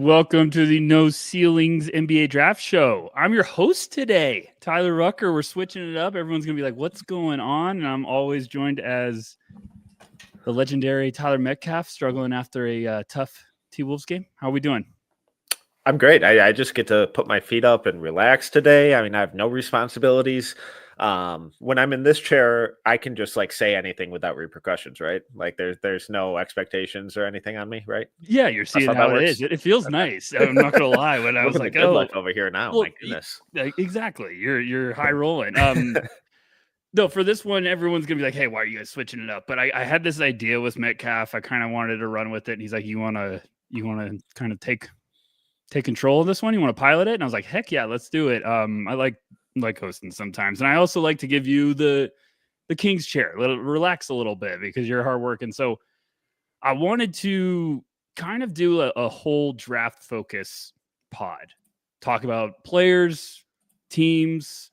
Welcome to the No Ceilings NBA Draft Show. I'm your host today, Tyler Rucker. We're switching it up. Everyone's going to be like, what's going on? And I'm always joined as the legendary Tyler Metcalf, struggling after a tough T-Wolves game. How are we doing? I'm great. I just get to put my feet up and relax today. I mean, I have no responsibilities. When I'm in this chair, I can just say anything without repercussions, right? Like there's no expectations or anything on me, right? Yeah, you're seeing how it is. It feels nice. I'm not going to lie. When I was Living like, the good life over here now, my goodness. Exactly. You're high rolling. No, for this one, everyone's gonna be like, "Hey, why are you guys switching it up?" But I had this idea with Metcalf. I kind of wanted to run with it. And he's like, "You want to kind of take control of this one? You want to pilot it?" And I was like, "Heck yeah, let's do it." I like hosting sometimes, and I also like to give you the king's chair, relax a little bit because you're hard working. So I wanted to kind of do a whole draft focus pod, talk about players, teams.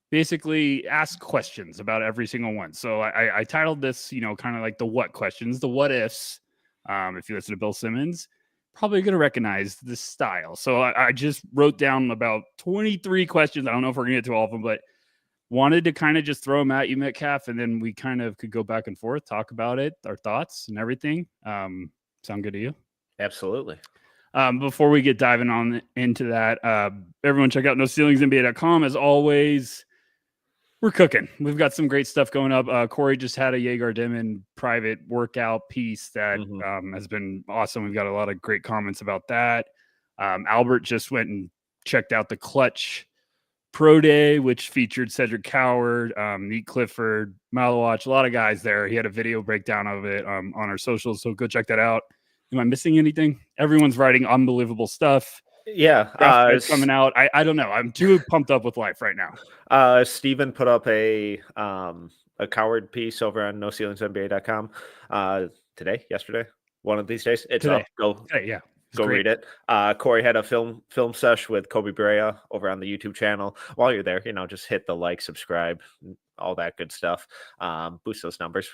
Basically ask questions about every single one. So I titled this, kind of like the what questions, the what ifs. If you listen to Bill Simmons, probably going to recognize this style. So I just wrote down about 23 questions. I don't know if we're going to get to all of them, but wanted to kind of just throw them at you, Metcalf, and then we kind of could go back and forth, talk about it, our thoughts and everything. Sound good to you? Absolutely. Before we get diving on into that, everyone check out NoCeilingsNBA.com. As always, we're cooking. We've got some great stuff going up. Corey just had a Jaeger Dimon private workout piece that has been awesome. We've got a lot of great comments about that. Albert just went and checked out the Clutch Pro Day, which featured Cedric Coward, Neat Clifford, Malawatch, a lot of guys there. He had a video breakdown of it on our socials, so go check that out. Am I missing anything? Everyone's writing unbelievable stuff. Yeah, coming out. I don't know. I'm too pumped up with life right now. Steven put up a Coward piece over on NoCeilingsNBA.com yesterday, one of these days. It's today. Up. Today, yeah. Go read it. Corey had a film sesh with Kobe Brea over on the YouTube channel. While you're there, just hit the like, subscribe, all that good stuff. Boost those numbers.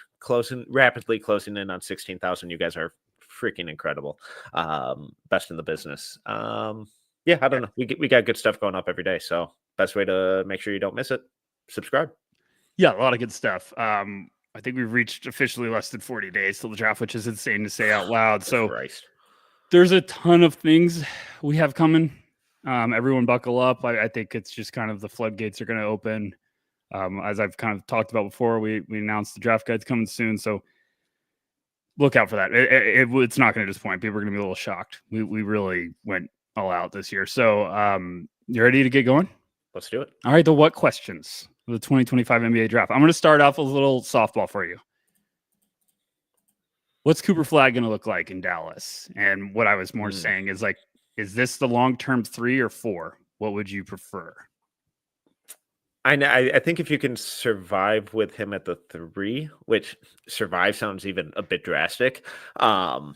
Rapidly closing in on 16,000. You guys are freaking incredible. Best in the business. Yeah, I don't know. We got good stuff going up every day. So best way to make sure you don't miss it, subscribe. Yeah, a lot of good stuff. I think we've reached officially less than 40 days till the draft, which is insane to say out loud. So there's a ton of things we have coming. Everyone buckle up. I think it's just kind of the floodgates are going to open. As I've kind of talked about before, we announced the draft guide's coming soon. So look out for that. It's not going to disappoint. People are going to be a little shocked. We really went all out this year. So you ready to get going? Let's do it. All right. The what questions for the 2025 NBA draft. I'm going to start off with a little softball for you. What's Cooper Flagg going to look like in Dallas? And what I was more saying is is this the long-term 3 or 4? What would you prefer? I think if you can survive with him at the 3, which survive sounds even a bit drastic, I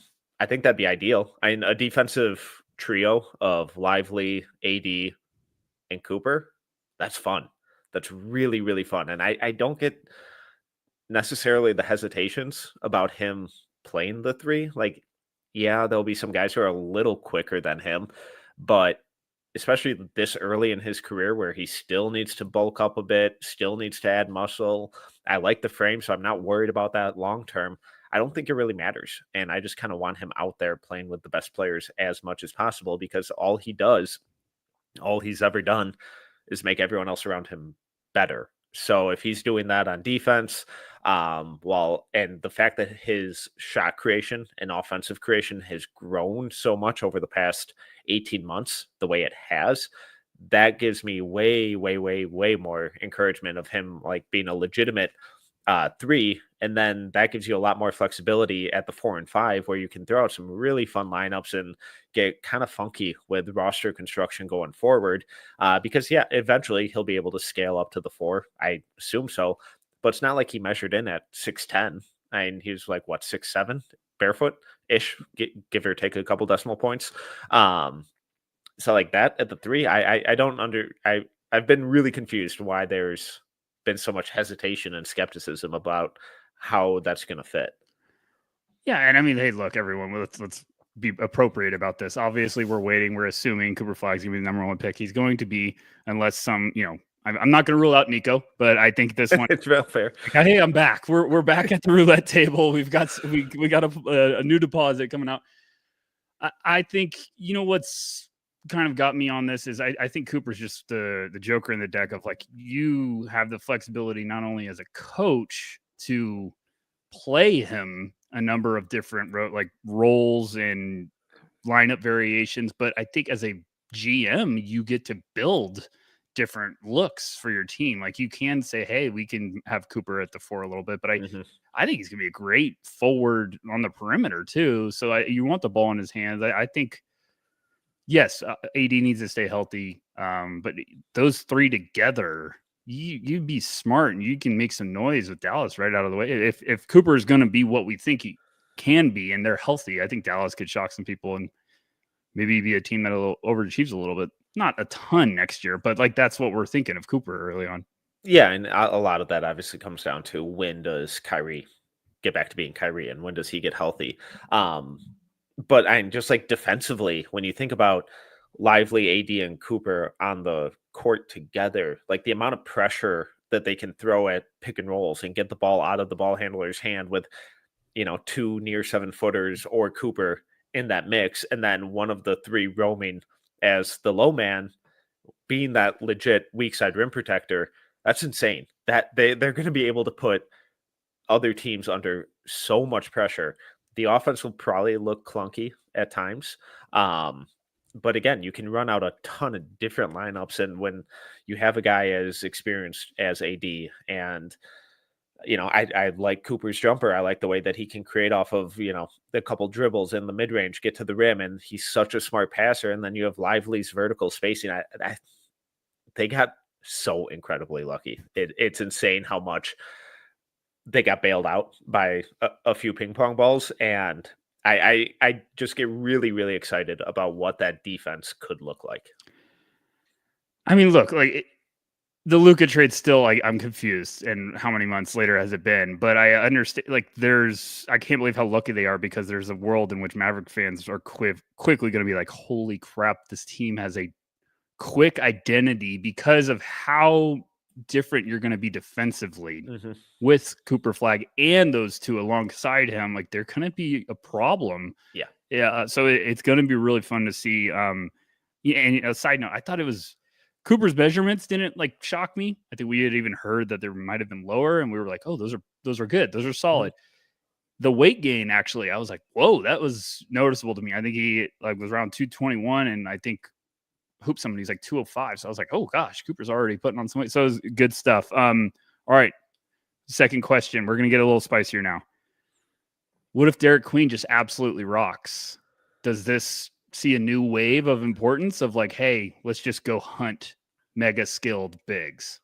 think that'd be ideal. A defensive trio of Lively, AD, and Cooper, that's fun. That's really, really fun. And I don't get necessarily the hesitations about him playing the 3. Yeah, there'll be some guys who are a little quicker than him, but especially this early in his career where he still needs to bulk up a bit, still needs to add muscle. I like the frame, so I'm not worried about that long term. I don't think it really matters. And I just kind of want him out there playing with the best players as much as possible because all he's ever done is make everyone else around him better. So if he's doing that on defense, and the fact that his shot creation and offensive creation has grown so much over the past 18 months, the way it has, that gives me way, way, way, way more encouragement of him being a legitimate 3. And then that gives you a lot more flexibility at the 4 and 5, where you can throw out some really fun lineups and get kind of funky with roster construction going forward. Because eventually he'll be able to scale up to the 4. I assume so, but it's not like he measured in at 6'10". I mean, he was 6'7", barefoot ish, give or take a couple decimal points. So that at the 3, I've been really confused why there's been so much hesitation and skepticism about how that's going to fit. Yeah, and I mean, hey, look, everyone, let's be appropriate about this. Obviously, we're waiting. We're assuming Cooper Flagg's going to be the number one pick. He's going to be, unless some, I'm not going to rule out Nico, but I think this one. It's real fair. Like, hey, I'm back. We're back at the roulette table. We've got we got a new deposit coming out. I think what's kind of got me on this is I think Cooper's just the joker in the deck of like, you have the flexibility not only as a coach to play him a number of different roles and lineup variations, but I think as a GM you get to build different looks for your team. Like, you can say, hey, we can have Cooper at the 4 a little bit, but I think he's gonna be a great forward on the perimeter too. So you want the ball in his hands. I think, yes, AD needs to stay healthy, but those 3 together, you'd be smart and you can make some noise with Dallas right out of the way. If Cooper is going to be what we think he can be and they're healthy, I think Dallas could shock some people and maybe be a team that overachieves a little bit. Not a ton next year, but like, that's what we're thinking of Cooper early on. Yeah, and a lot of that obviously comes down to, when does Kyrie get back to being Kyrie and when does he get healthy? But I'm just like, defensively, when you think about Lively, AD, and Cooper on the court together, like the amount of pressure that they can throw at pick and rolls and get the ball out of the ball handler's hand with, 2 near 7-footers or Cooper in that mix, and then one of the 3 roaming as the low man, being that legit weak side rim protector. That's insane. That they're going to be able to put other teams under so much pressure. The offense will probably look clunky at times. But again, you can run out a ton of different lineups. And when you have a guy as experienced as AD, and, I like Cooper's jumper. I like the way that he can create off of, a couple dribbles in the mid range, get to the rim. And he's such a smart passer. And then you have Lively's vertical spacing. They got so incredibly lucky. It's insane how much they got bailed out by a few ping pong balls, and I just get really, really excited about what that defense could look like. I mean, look, like, the Luka trade still, I'm confused. And how many months later has it been? But I understand, like, I can't believe how lucky they are, because there's a world in which Maverick fans are quickly going to be like, holy crap, this team has a quick identity because of how different you're going to be defensively with Cooper Flagg and those 2 alongside him. Like, they're going to be a problem. Yeah. So it's going to be really fun to see. And a side note, I thought it was Cooper's measurements didn't shock me. I think we had even heard that there might have been lower, and we were like, oh, those are good. Those are solid. The weight gain, actually, I was like, whoa, that was noticeable to me. I think he was around 221, and I think hoop somebody's like 205. So I was like, oh gosh, Cooper's already putting on some weight. So it was good stuff. All right. Second question. We're going to get a little spicier now. What if Derek Queen just absolutely rocks? Does this see a new wave of importance of like, hey, let's just go hunt mega skilled bigs?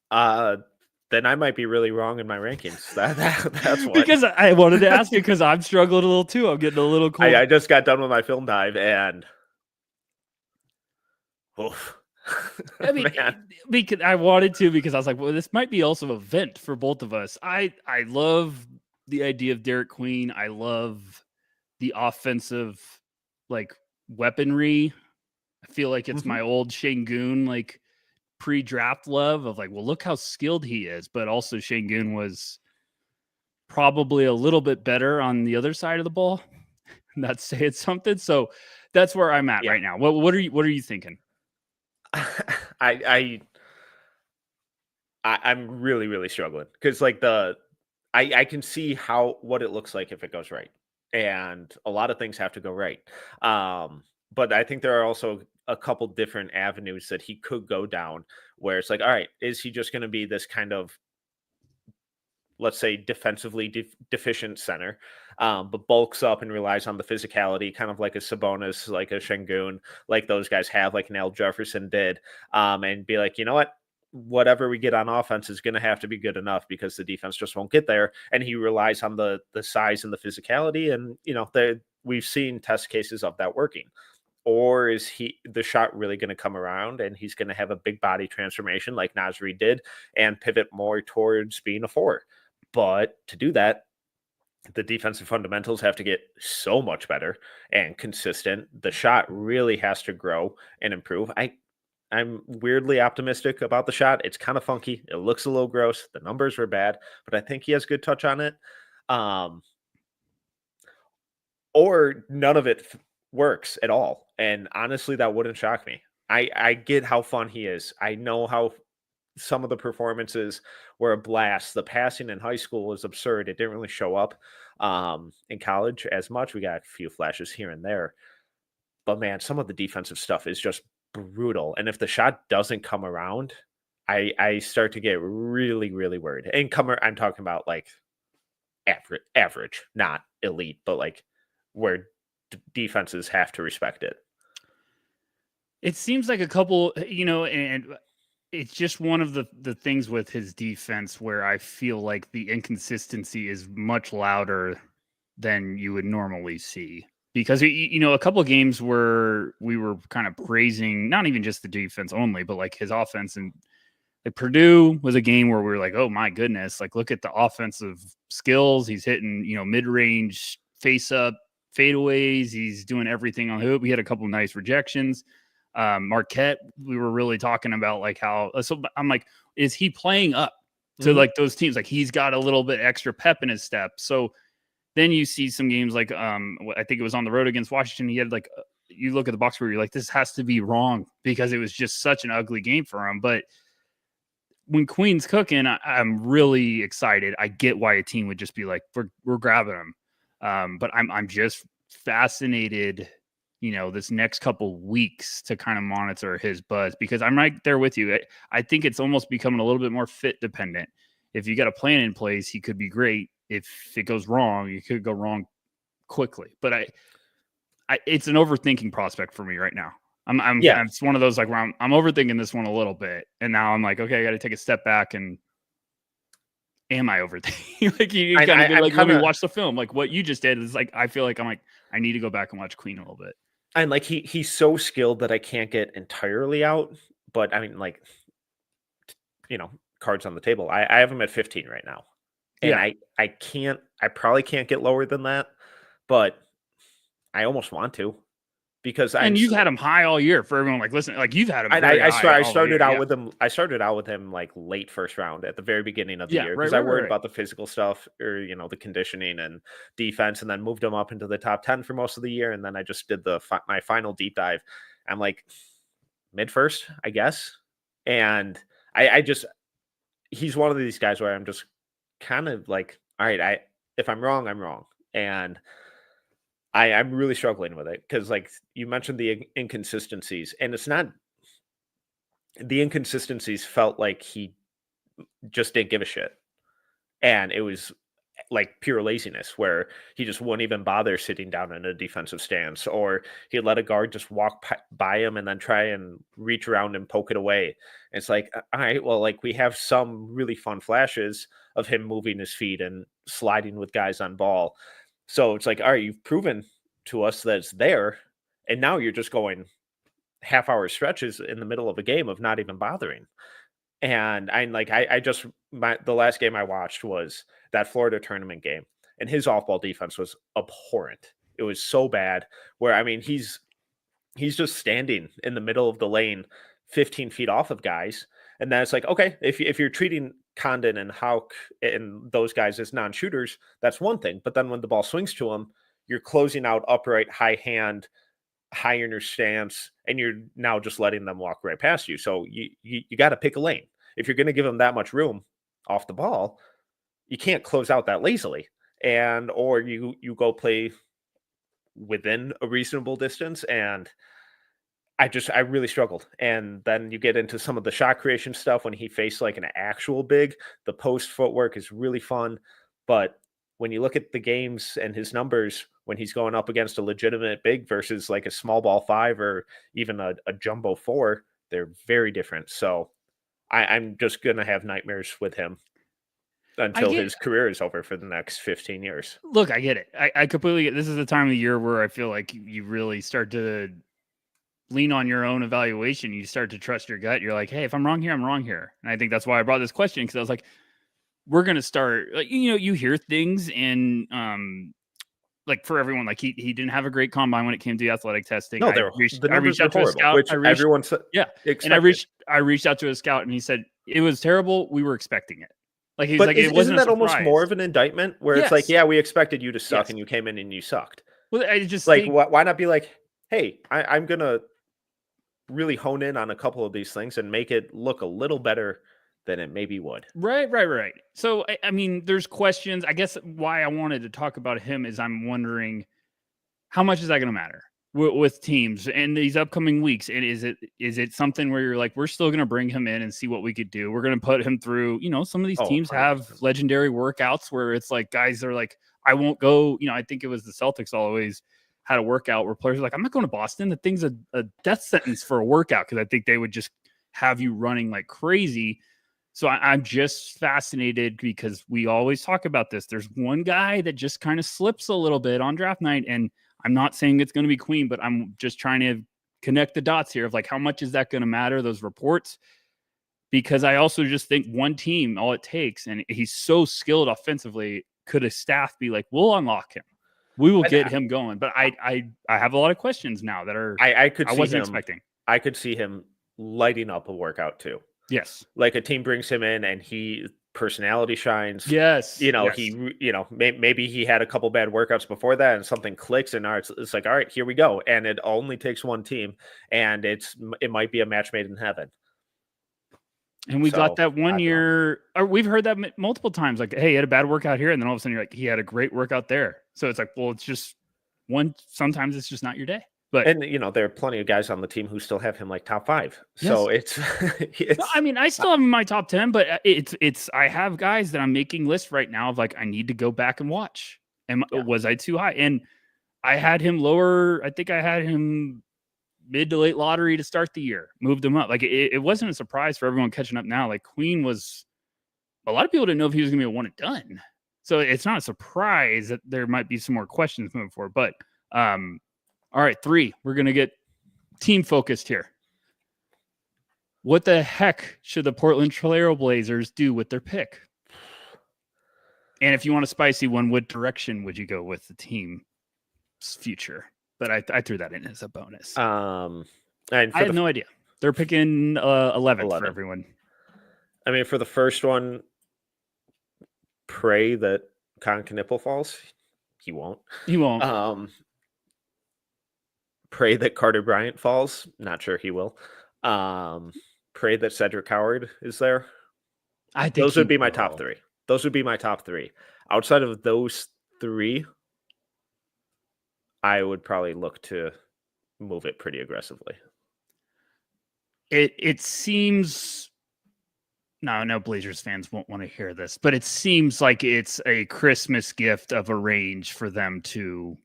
Then I might be really wrong in my rankings. That's what. Because I wanted to ask you, because I'm struggling a little too. I'm getting a little cold. I just got done with my film dive, and oof. I mean, because I wanted to, because I was like, well, this might be also a vent for both of us. I love the idea of Derek Queen. I love the offensive weaponry. I feel like it's my old Şengün pre-draft love of well, look how skilled he is, but also Şengün was probably a little bit better on the other side of the ball. That's saying something. So that's where I'm at right now. What are you thinking? I'm really, really struggling, because I can see what it looks like if it goes right, and a lot of things have to go right. But I think there are also a couple different avenues that he could go down, where it's like, all right, is he just going to be this kind of, let's say, defensively deficient center, but bulks up and relies on the physicality, kind of like a Sabonis, like a Şengün, like those guys have, like an Al Jefferson did, and be like, you know what? Whatever we get on offense is going to have to be good enough, because the defense just won't get there. And he relies on the size and the physicality. And, we've seen test cases of that working. Or is the shot really going to come around and he's going to have a big body transformation like Nasri did and pivot more towards being a 4? But to do that, The defensive fundamentals have to get so much better and consistent. The shot really has to grow and improve. I'm weirdly optimistic about the shot. It's kind of funky. It looks a little gross. The numbers were bad, but I think he has good touch on it. Or none of it works at all. And honestly, that wouldn't shock me. I get how fun he is. I know how some of the performances were a blast. The passing in high school was absurd. It didn't really show up in college as much. We got a few flashes here and there. But man, some of the defensive stuff is just brutal. And if the shot doesn't come around, I start to get really, really worried. And I'm talking about like average, not elite, but like where defenses have to respect it. It seems like a couple, and it's just one of the things with his defense where I feel like the inconsistency is much louder than you would normally see. Because, a couple of games where we were kind of praising, not even just the defense only, but like his offense. And like Purdue was a game where we were like, oh my goodness, like look at the offensive skills. He's hitting, mid-range face up fadeaways. He's doing everything on the hoop. We had a couple of nice rejections. Marquette, we were really talking about like how, so I'm like, is he playing up to like those teams? Like he's got a little bit extra pep in his step. So then you see some games like, I think it was on the road against Washington. He had like, you look at the box score, you're like, this has to be wrong because it was just such an ugly game for him. But when Queen's cooking, I'm really excited. I get why a team would just be like, we're grabbing him. But I'm just fascinated, this next couple weeks to kind of monitor his buzz because I'm right there with you. I think it's almost becoming a little bit more fit dependent. If you got a plan in place, he could be great. If it goes wrong, it could go wrong quickly. But it's an overthinking prospect for me right now. It's one of those like where I'm overthinking this one a little bit, and now I'm like, okay, I got to take a step back and am I overthinking? Like you kind of be like, let me watch the film. Like what you just did is like, I feel like I'm like, I need to go back and watch Queen a little bit. And like he's so skilled that I can't get entirely out, but I mean, like, cards on the table. I have him at 15 right now, and I probably can't get lower than that, but I almost want to. Because you've had him high all year for everyone. Like, listen, like you've had him. I started out with him. I started out with him like late first round at the very beginning of the year because I worried about the physical stuff or the conditioning and defense, and then moved him up into the top 10 for most of the year. And then I just did my final deep dive. I'm like mid first, I guess. And he's one of these guys where I'm just kind of like, all right, if I'm wrong, I'm wrong, and I'm really struggling with it because, like you mentioned, the inconsistencies, and it's not the inconsistencies felt like he just didn't give a shit, and it was like pure laziness where he just wouldn't even bother sitting down in a defensive stance, or he'd let a guard just walk by him and then try and reach around and poke it away. It's like, all right, well, like we have some really fun flashes of him moving his feet and sliding with guys on ball. So it's like, all right, you've proven to us that it's there, and now you're just going half-hour stretches in the middle of a game of not even bothering. And I'm like, the last game I watched was that Florida tournament game, and his off-ball defense was abhorrent. It was so bad. Where I mean, he's just standing in the middle of the lane, 15 feet off of guys, and then it's like, okay, if you're treating Condon and Hauk and those guys as non-shooters, that's one thing. But then when the ball swings to them, you're closing out upright, high hand, high in your stance, and you're now just letting them walk right past you. So you got to pick a lane. If you're going to give them that much room off the ball, you can't close out that lazily, or you go play within a reasonable distance. And I really struggled. And then you get into some of the shot creation stuff when he faced like an actual big. The post footwork is really fun. But when you look at the games and his numbers, when he's going up against a legitimate big versus like a small ball 5 or even a jumbo 4, they're very different. So I'm just going to have nightmares with him until his career is over for the next 15 years. Look, I get it. I completely get it. This is the time of the year where I feel like you really start to lean on your own evaluation. You start to trust your gut. You're like, hey, if I'm wrong here, I'm wrong here. And I think that's why I brought this question, because I was like, we're going to start, you hear things and, like for everyone, like he didn't have a great combine when it came to athletic testing. No, The numbers reached are out to a horrible, scout. which everyone said. Yeah. And I reached out to a scout and he said it was terrible. We were expecting it. Like he's like, it wasn't isn't that a almost more surprise. of an indictment where it's like, yeah, we expected you to suck and you came in and you sucked. Well, I just like, think, why not be like, hey, I'm going to really hone in on a couple of these things and make it look a little better than it maybe would. Right. So, I mean, there's questions. I guess why I wanted to talk about him is I'm wondering how much is that going to matter with teams in these upcoming weeks? And is it something where you're like, we're still going to bring him in and see what we could do? We're going to put him through, some of these teams 100%. have legendary workouts where it's like guys are like, I won't go. I think it was the Celtics always had a workout where players are like, I'm not going to Boston. The thing's a death sentence for a workout because I think they would just have you running like crazy. So I'm just fascinated because we always talk about this. There's one guy that just kind of slips a little bit on draft night. And I'm not saying it's going to be Queen, but I'm just trying to connect the dots here of like, how much is that going to matter, those reports? Because I also just think one team, all it takes, and he's so skilled offensively, could a staff be like, we'll unlock him. We will get him going. But I have a lot of questions now that are I wasn't expecting. I could see him lighting up a workout too. Yes. Like a team brings him in and he personality shines. Yes. Maybe he had a couple bad workouts before that and something clicks and now it's like, all right, here we go. And it only takes one team and it might be a match made in heaven. And we got that one year, or we've heard that multiple times. Like, hey, he had a bad workout here. And then all of a sudden you're like, he had a great workout there. So it's like, well, it's just one. Sometimes it's just not your day. But there are plenty of guys on the team who still have him like top 5. So it's no, I mean, I still have him in my top 10, but it's I have guys that I'm making lists right now of like, I need to go back and watch. And was I too high? And I had him lower. I think I had him mid to late lottery to start the year, moved him up. Like it wasn't a surprise for everyone catching up now. Like Queen was, a lot of people didn't know if he was going to be a one and done. So it's not a surprise that there might be some more questions moving forward. But all right, 3. We're going to get team focused here. What the heck should the Portland Trail Blazers do with their pick? And if you want a spicy one, what direction would you go with the team's future? But I threw that in as a bonus. And I had no idea. They're picking 11 for everyone. I mean, for the first one, pray that Con Knipple falls. He won't. Pray that Carter Bryant falls. Not sure he will. Pray that Cedric Howard is there. I think those would be my top 3. Those would be my top 3. Outside of those 3, I would probably look to move it pretty aggressively. It seems, no Blazers fans won't want to hear this, but it seems like it's a Christmas gift of a range for them to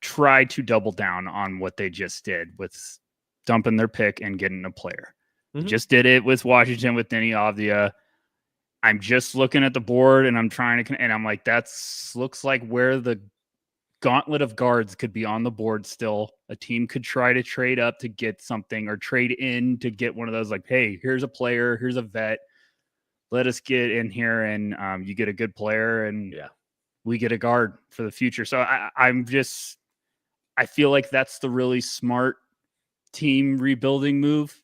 try to double down on what they just did with dumping their pick and getting a player. Mm-hmm. Just did it with Washington with Denny Avdia. I'm just looking at the board and I'm trying to, and I'm like, looks like where the gauntlet of guards could be on the board still. A team could try to trade up to get something or trade in to get one of those, like, hey, here's a player, here's a vet. Let us get in here and you get a good player and we get a guard for the future. So I feel like that's the really smart team rebuilding move.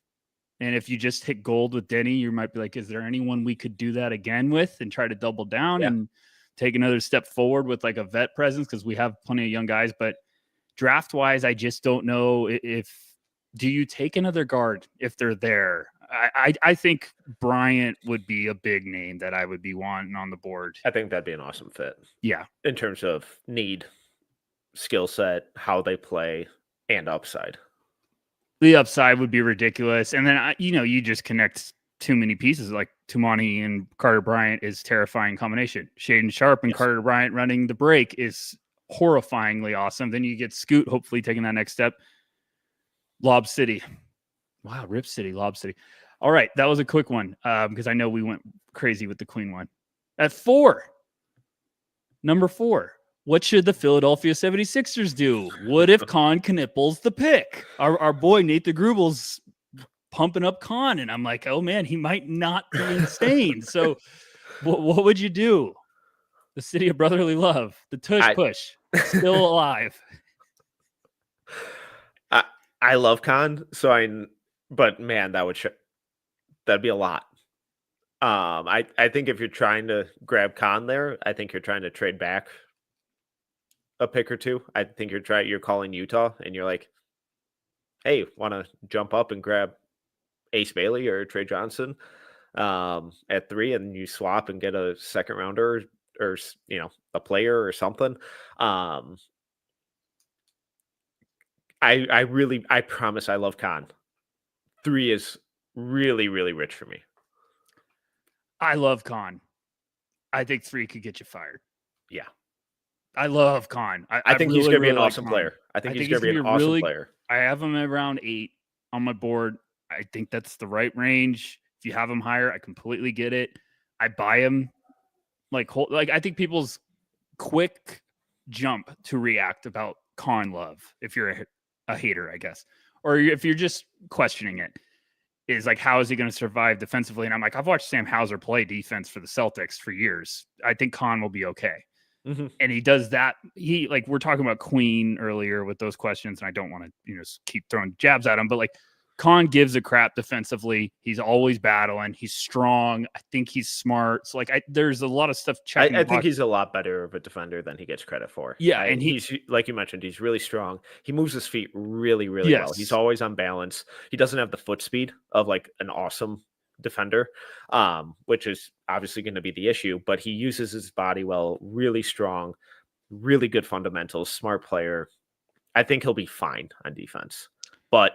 And if you just hit gold with Denny, you might be like, is there anyone we could do that again with and try to double down and take another step forward with like a vet presence? Because we have plenty of young guys, but draft wise, I just don't know do you take another guard if they're there? I think Bryant would be a big name that I would be wanting on the board. I think that'd be an awesome fit. Yeah. In terms of need, skill set, how they play, and upside. The upside would be ridiculous. And then, you just connect too many pieces. Like Tumani and Carter Bryant is terrifying combination. Shaden Sharp and Carter Bryant running the break is horrifyingly awesome. Then you get Scoot, hopefully taking that next step. Lob City. Wow, Rip City, Lob City. All right, that was a quick one because I know we went crazy with the Queen one. At 4, number 4. What should the Philadelphia 76ers do? What if Con Knipple's the pick? Our boy Nate the Grubel's pumping up Con, and I'm like, oh man, he might not be insane. So What would you do? The city of brotherly love, the tush push, still alive. I love Khan, but man, that'd be a lot. I think if you're trying to grab Khan there, I think you're trying to trade back a pick or two. I think you're calling Utah and you're like, hey, want to jump up and grab Ace Bailey or Trey Johnson at 3, and you swap and get a second rounder or a player or something. I promise I love Khan. 3 is really, really rich for me. I love Khan. I think 3 could get you fired. Yeah. I love Khan. I think he's going to be an awesome player. I think he's going to be an awesome player. I have him around 8 on my board. I think that's the right range. If you have him higher, I completely get it. I buy him like I think people's quick jump to react about Khan love, if you're a hater, I guess, or if you're just questioning it, is like, how is he going to survive defensively? And I'm like, I've watched Sam Hauser play defense for the Celtics for years. I think Khan will be okay. Mm-hmm. And he does that. We're talking about Queen earlier with those questions, and I don't want to, keep throwing jabs at him, but Khan gives a crap defensively. He's always battling. He's strong. I think he's smart. So there's a lot of stuff checking. I think he's a lot better of a defender than he gets credit for. Yeah, and he's like you mentioned, he's really strong. He moves his feet really, really well. He's always on balance. He doesn't have the foot speed of an awesome defender, which is obviously going to be the issue. But he uses his body well. Really strong, really good fundamentals. Smart player. I think he'll be fine on defense. But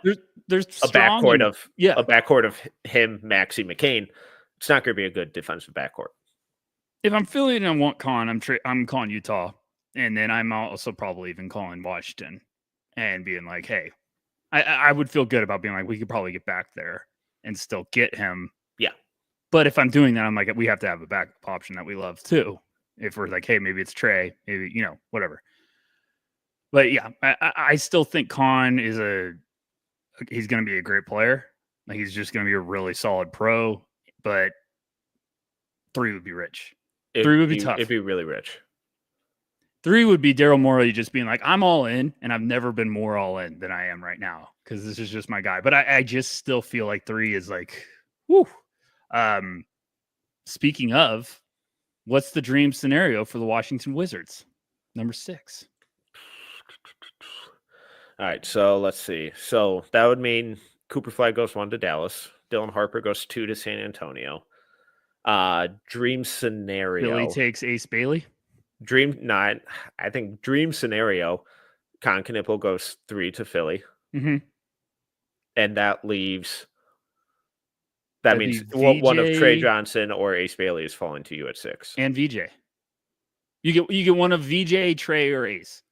there's a backcourt of him, Maxey, McCain. It's not going to be a good defensive backcourt. If I'm feeling I want Khan, I'm calling Utah, and then I'm also probably even calling Washington and being like, hey, I would feel good about being like, we could probably get back there and still get him. Yeah. But if I'm doing that, I'm like, we have to have a backup option that we love too. If we're like, hey, maybe it's Trey, maybe whatever. But yeah, I still think Khan is he's going to be a great player. He's just going to be a really solid pro, but 3 would be rich. 3 would be tough. It'd be really rich. 3 would be Daryl Morey just being like, I'm all in, and I've never been more all in than I am right now because this is just my guy. But I just still feel like 3 is whoo. Speaking of, what's the dream scenario for the Washington Wizards? Number 6. All right, so let's see. So that would mean Cooper Flagg goes 1 to Dallas. Dylan Harper goes 2 to San Antonio. Dream scenario. Billy takes Ace Bailey. I think dream scenario, Con Knipple goes 3 to Philly. Mm-hmm. And that leaves... That means one of Trey Johnson or Ace Bailey is falling to you at 6. And VJ. You get one of VJ, Trey, or Ace.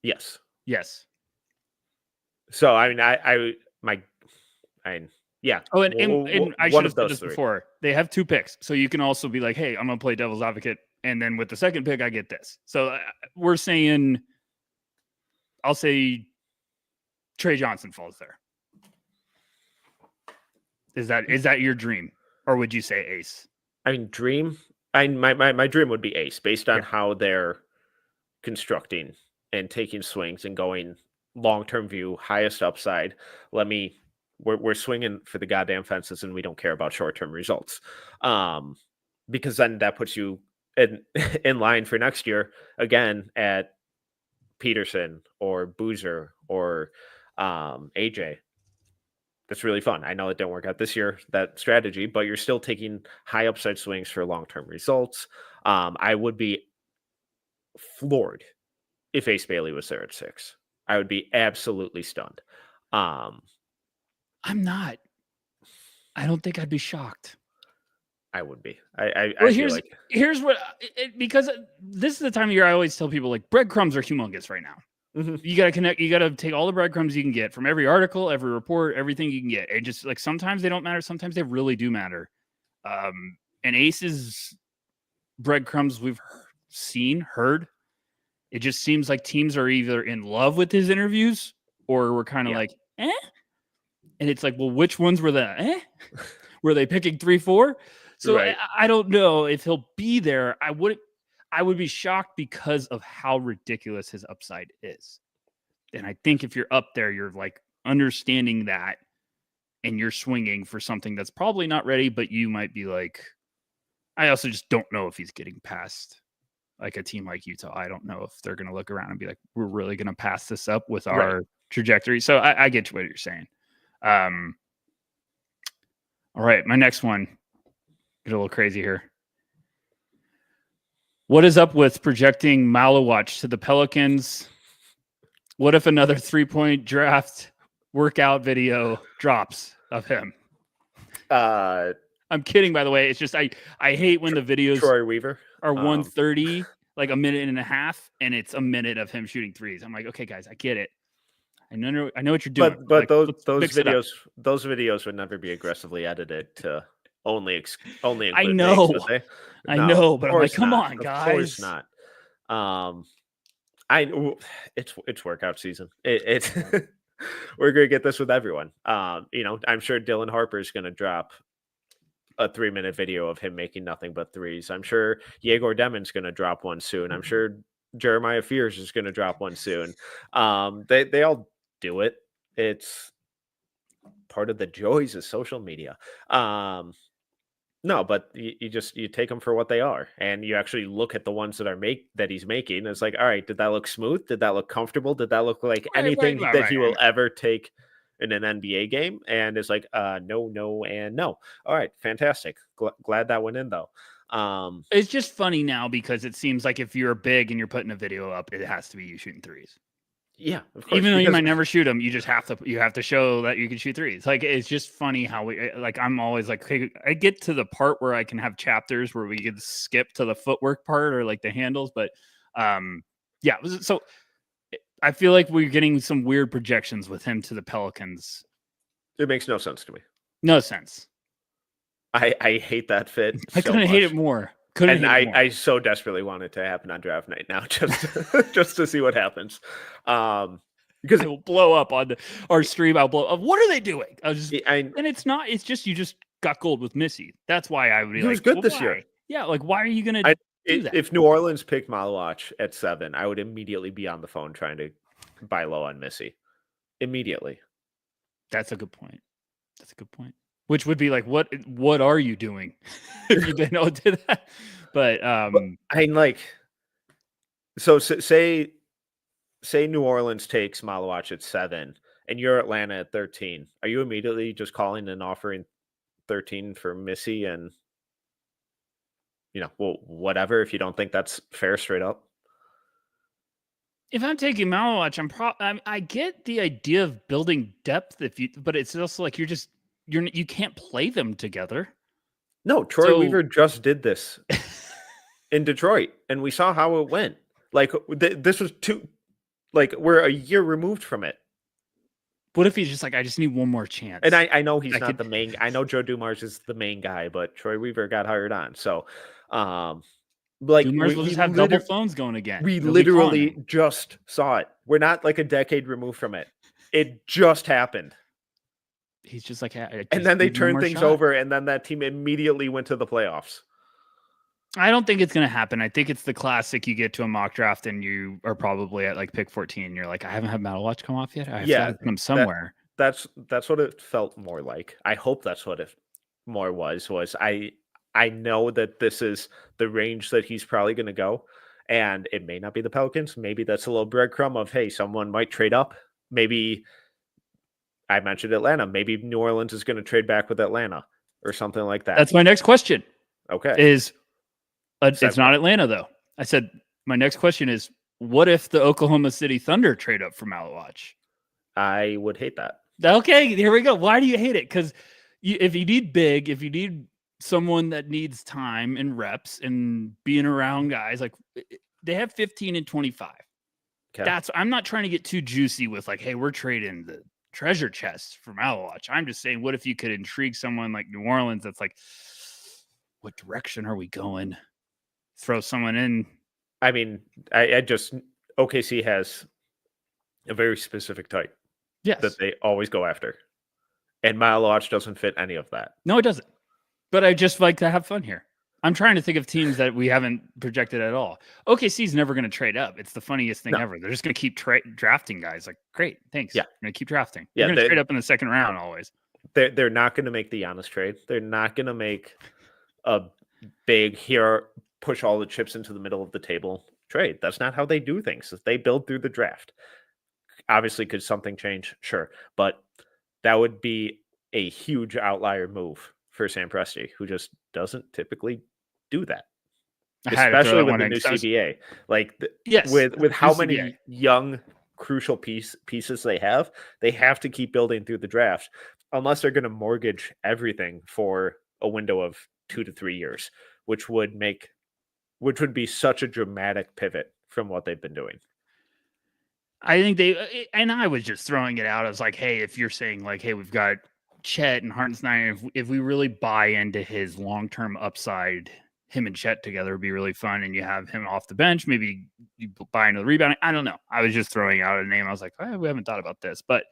Yes. So I mean, yeah. Oh, and I should have said this before. They have 2 picks, so you can also be like, "Hey, I'm gonna play devil's advocate," and then with the second pick, I get this. So we're saying, I'll say Trey Johnson falls there. Is that your dream, or would you say Ace? I mean, dream. My dream would be Ace, based on how they're constructing and taking swings and going long-term view, highest upside. We're swinging for the goddamn fences, and we don't care about short-term results. Because then that puts you in line for next year again at Peterson or Boozer or AJ. That's really fun. I know it didn't work out this year, that strategy, but you're still taking high upside swings for long-term results. I would be floored if Ace Bailey was there at 6. I would be absolutely stunned. I'm not. I don't think I'd be shocked. I would be. Here's what, because this is the time of year I always tell people, breadcrumbs are humongous right now. Mm-hmm. You got to connect. You got to take all the breadcrumbs you can get from every article, every report, everything you can get. And just sometimes they don't matter. Sometimes they really do matter. And Ace's breadcrumbs we've heard. It just seems like teams are either in love with his interviews or we're kind of And it's like, well, which ones were the Were they picking 3-4? So Right. I don't know if he'll be there. I would be shocked because of how ridiculous his upside is. And I think if you're up there, you're like understanding that and you're swinging for something that's probably not ready, but you might be like, I also just don't know if he's getting past like a team like Utah. I don't know if they're going to look around and be like, we're really going to pass this up with our trajectory. So I get what you're saying. All right. My next one, get a little crazy here. What is up with projecting Malawatch to the Pelicans? What if another 3-point draft workout video drops of him? I'm kidding, by the way. It's just I hate when the videos Troy Weaver are 1:30, like a minute and a half, and it's a minute of him shooting threes. I'm like, okay, guys, I get it. I know what you're doing. But like, those videos would never be aggressively edited to only include I know, Knicks, would they? I know, but I'm like, come on, Of guys. course not. It's workout season. It's we're gonna get this with everyone. I'm sure Dylan Harper is gonna drop a 3-minute video of him making nothing but threes. I'm sure Yegor Demon's gonna drop one soon. I'm sure Jeremiah Fears is gonna drop one soon. They all do it. It's part of the joys of social media. No, but you take them for what they are, and you actually look at the ones that he's making. It's like, all right, did that look smooth? Did that look comfortable? Did that look like anything that he will ever take in an NBA game? And it's like, no, and no. All right, fantastic. Glad that went in though. It's just funny now because it seems like if you're big and you're putting a video up, it has to be you shooting threes. Yeah, of course. Even though you might never shoot them, you have to show that you can shoot threes. Like, it's just funny how I'm always like, okay, I get to the part where I can have chapters where we could skip to the footwork part or like the handles, but yeah. So I feel like we're getting some weird projections with him to the Pelicans. It makes no sense to me. No sense. I hate that fit. I couldn't hate it more. I so desperately want it to happen on draft night now, just to see what happens. Because it will blow up on our stream. I'll blow up. What are they doing? And it's not. It's just you just got gold with Missy. That's why I would be he was good this year. Yeah, like why are you gonna do that? If New Orleans picked Malawatch at 7, I would immediately be on the phone trying to buy low on Missy. Immediately. That's a good point. Which would be like, what are you doing if you didn't know to that? But so say New Orleans takes Malawatch at 7 and you're Atlanta at 13. Are you immediately just calling and offering 13 for Missy and whatever if you don't think that's fair straight up? If I'm taking Malawatch, I get the idea of building depth but it's also like you can't play them together. No, Troy Weaver just did this in Detroit, and we saw how it went. Like this was we're a year removed from it. What if he's just like, I just need one more chance? And I know he's not the main. I know Joe Dumars is the main guy, but Troy Weaver got hired on. So, Dumars will just have double phones going again. We literally just saw it. We're not like a decade removed from it. It just happened. He's just like, and then they turned things over, and then that team immediately went to the playoffs. I don't think it's going to happen. I think it's the classic. You get to a mock draft, and you are probably at like pick 14. And you're like, I haven't had Malawatch come off yet. I have to come somewhere. That's what it felt more like. I hope that's what it more was. I know that this is the range that he's probably going to go, and it may not be the Pelicans. Maybe that's a little breadcrumb of, hey, someone might trade up. Maybe. I mentioned Atlanta. Maybe New Orleans is going to trade back with Atlanta or something like that. That's my next question. Okay. It's not Atlanta, though. I said my next question is, what if the Oklahoma City Thunder trade up for Malawatch? I would hate that. Okay, here we go. Why do you hate it? Because if you need someone that needs time and reps and being around guys, like they have 15 and 25. Okay. I'm not trying to get too juicy with like, hey, we're trading the treasure chest for Malawatch. I'm just saying, what if you could intrigue someone like New Orleans that's like, what direction are we going? Throw someone in. I mean, I just OKC has a very specific type that they always go after. And Malawatch doesn't fit any of that. No, it doesn't. But I just like to have fun here. I'm trying to think of teams that we haven't projected at all. OKC's never going to trade up. It's the funniest thing ever. They're just going to keep drafting guys. Like, great, thanks. Yeah. I'm going to keep drafting. Yeah, They're going to trade up in the second round always. They're not going to make the Giannis trade. They're not going to make a big push all the chips into the middle of the table trade. That's not how they do things. They build through the draft. Obviously, could something change? Sure. But that would be a huge outlier move for Sam Presti, who just doesn't typically do that. Especially with the new CBA. Like, with how many young, crucial pieces they have to keep building through the draft, unless they're going to mortgage everything for a window of 2 to 3 years, which would be such a dramatic pivot from what they've been doing. I think and I was just throwing it out. I was like, hey, if you're saying like, hey, we've got Chet and Hartenstein, if we really buy into his long-term upside, him and Chet together would be really fun. And you have him off the bench, maybe you buy into the rebounding. I don't know. I was just throwing out a name. I was like, we haven't thought about this, but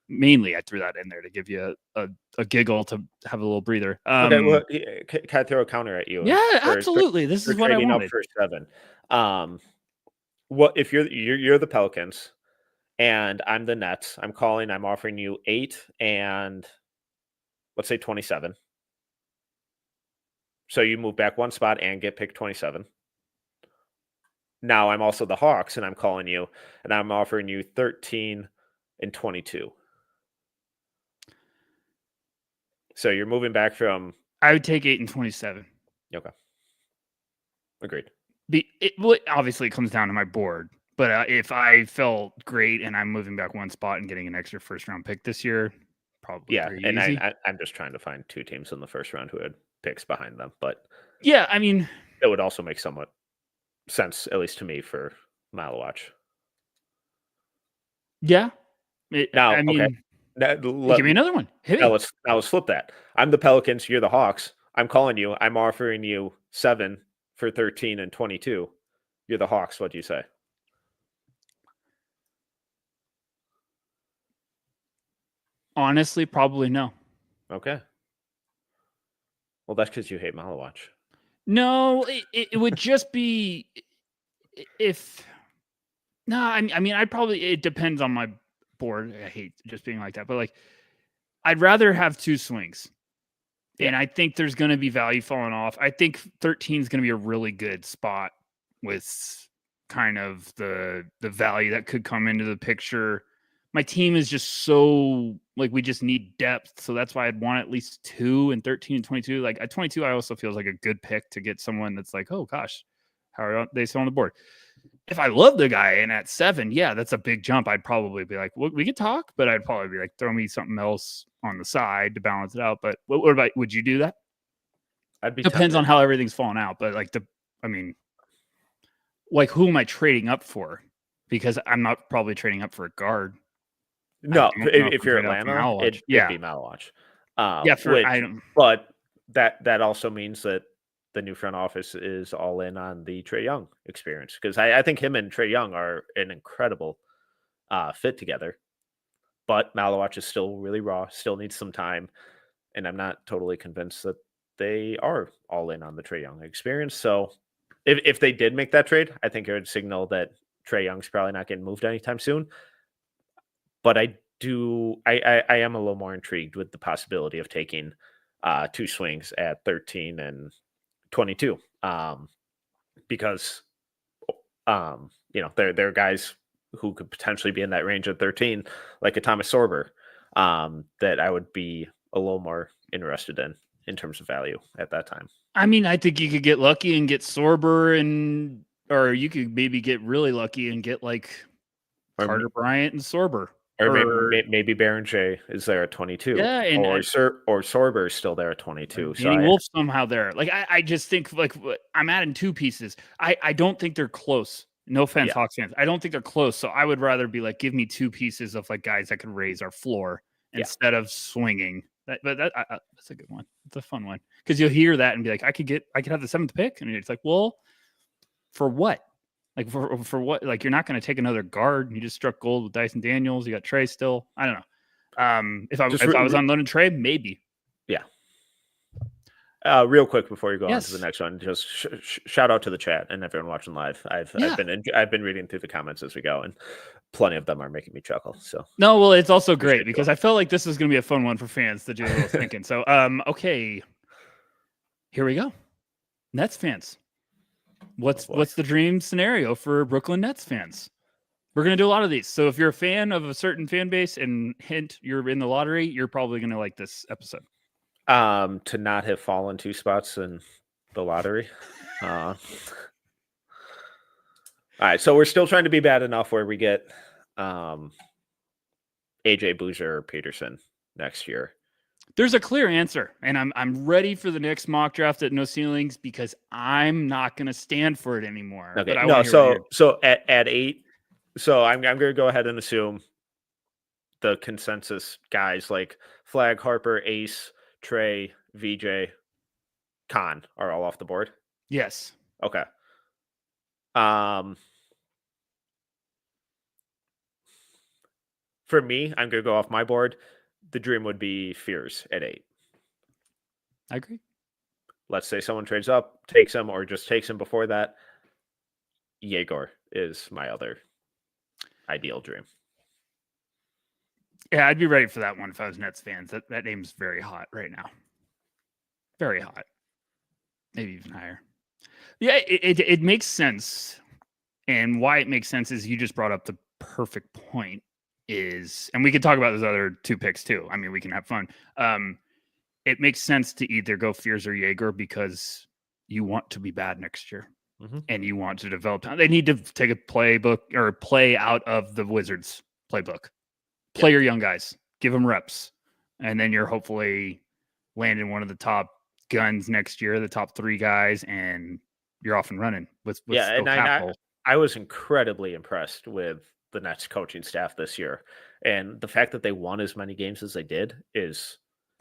mainly I threw that in there to give you a giggle, to have a little breather. Okay, well, can I throw a counter at you? Yeah, absolutely. This is what I wanted. Up for 7. What if you're the Pelicans and I'm the Nets? I'm offering you 8 and let's say 27. So you move back one spot and get pick 27. Now I'm also the Hawks and I'm calling you and I'm offering you 13 and 22. So you're moving back from... I would take 8 and 27. Okay. Agreed. Obviously, it comes down to my board. But if I felt great and I'm moving back one spot and getting an extra first-round pick this year, probably pretty easy. I'm just trying to find 2 teams in the first round who had picks behind them. But yeah, I mean... it would also make somewhat sense, at least to me, for Mile Watch. Yeah. Okay. Give me another one. Let's flip that. I'm the Pelicans. You're the Hawks. I'm calling you. I'm offering you 7 for 13 and 22. You're the Hawks. What do you say? Honestly, probably no. Okay. Well, that's because you hate Malawatch. No, it would just be if... No, I mean, it depends on my board. I hate just being like that, but like, I'd rather have 2 swings. Yeah. And I think there's going to be value falling off. I think 13 is going to be a really good spot with kind of the value that could come into the picture. My team is just so like, we just need depth. So that's why I'd want at least 2 and 13 and 22. Like at 22, I also feels like a good pick to get someone that's like, oh gosh, how are they still on the board? If I love the guy and at 7, yeah, that's a big jump. I'd probably be like, well, we could talk, but I'd probably be like, throw me something else on the side to balance it out. But what about, would you do that? Depends on how everything's falling out. But like like who am I trading up for? Because I'm not probably trading up for a guard. No, if you're Atlanta, it'd be Malawatch. But that also means that the new front office is all in on the Trae Young experience, because I think him and Trae Young are an incredible fit together. But Malawatch is still really raw, still needs some time, and I'm not totally convinced that they are all in on the Trae Young experience. So if they did make that trade, I think it would signal that Trae Young's probably not getting moved anytime soon. But I am a little more intrigued with the possibility of taking 2 swings at 13 and 22, because there are guys who could potentially be in that range of 13, like a Thomas Sorber, that I would be a little more interested in terms of value at that time. I mean, I think you could get lucky and get Sorber, or you could maybe get really lucky and get like Carter Bryant and Sorber. Or maybe Baron J is there at 22. Yeah, or Sorber is still there at 22. So Wolf's somehow there. Like I just think like I'm adding 2 pieces. I don't think they're close. No offense, Hawks fans. I don't think they're close. So I would rather be like, give me 2 pieces of like guys that could raise our floor instead of swinging. That's a good one. It's a fun one, because you'll hear that and be like, I could have the 7th pick, and it's like, well, for what? Like for what? Like, you're not going to take another guard. You just struck gold with Dyson Daniels. You got Trae still. I don't know. If I was unloading Trae, maybe. Yeah. Real quick before you go on to the Yes. next one, just shout out to the chat and everyone watching live. I've been reading through the comments as we go, and plenty of them are making me chuckle. So No, well, it's also great appreciate because you. I felt like this was going to be a fun one for fans to do a little thinking. So, okay, here we go. Nets fans, what's the dream scenario for Brooklyn Nets fans? We're going to do a lot of these. So if you're a fan of a certain fan base and hint you're in the lottery, you're probably going to like this episode. To not have fallen 2 spots in the lottery. All right, so we're still trying to be bad enough where we get AJ Boozer or Peterson next year. There's a clear answer, and I'm ready for the next mock draft at No Ceilings because I'm not going to stand for it anymore. Okay, But no, so at 8, so I'm going to go ahead and assume the consensus guys like Flagg, Harper, Ace, Trey, VJ, Khan are all off the board. Yes. Okay. For me, I'm going to go off my board. The dream would be Fears at 8. I agree. Let's say someone trades up, takes him, or just takes him before that. Yegor is my other ideal dream. Yeah, I'd be ready for that one if I was Nets fans. That name's very hot right now. Very hot. Maybe even higher. Yeah, it makes sense. And why it makes sense is you just brought up the perfect point is, and we could talk about those other 2 picks too. I mean, we can have fun. It makes sense to either go Fears or Jaeger because you want to be bad next year and you want to develop. They need to take a playbook or play out of the Wizards playbook. Play your young guys, give them reps, and then you're hopefully landing one of the top guns next year, the top 3 guys, and you're off and running with and I was incredibly impressed with the Nets coaching staff this year, and the fact that they won as many games as they did is,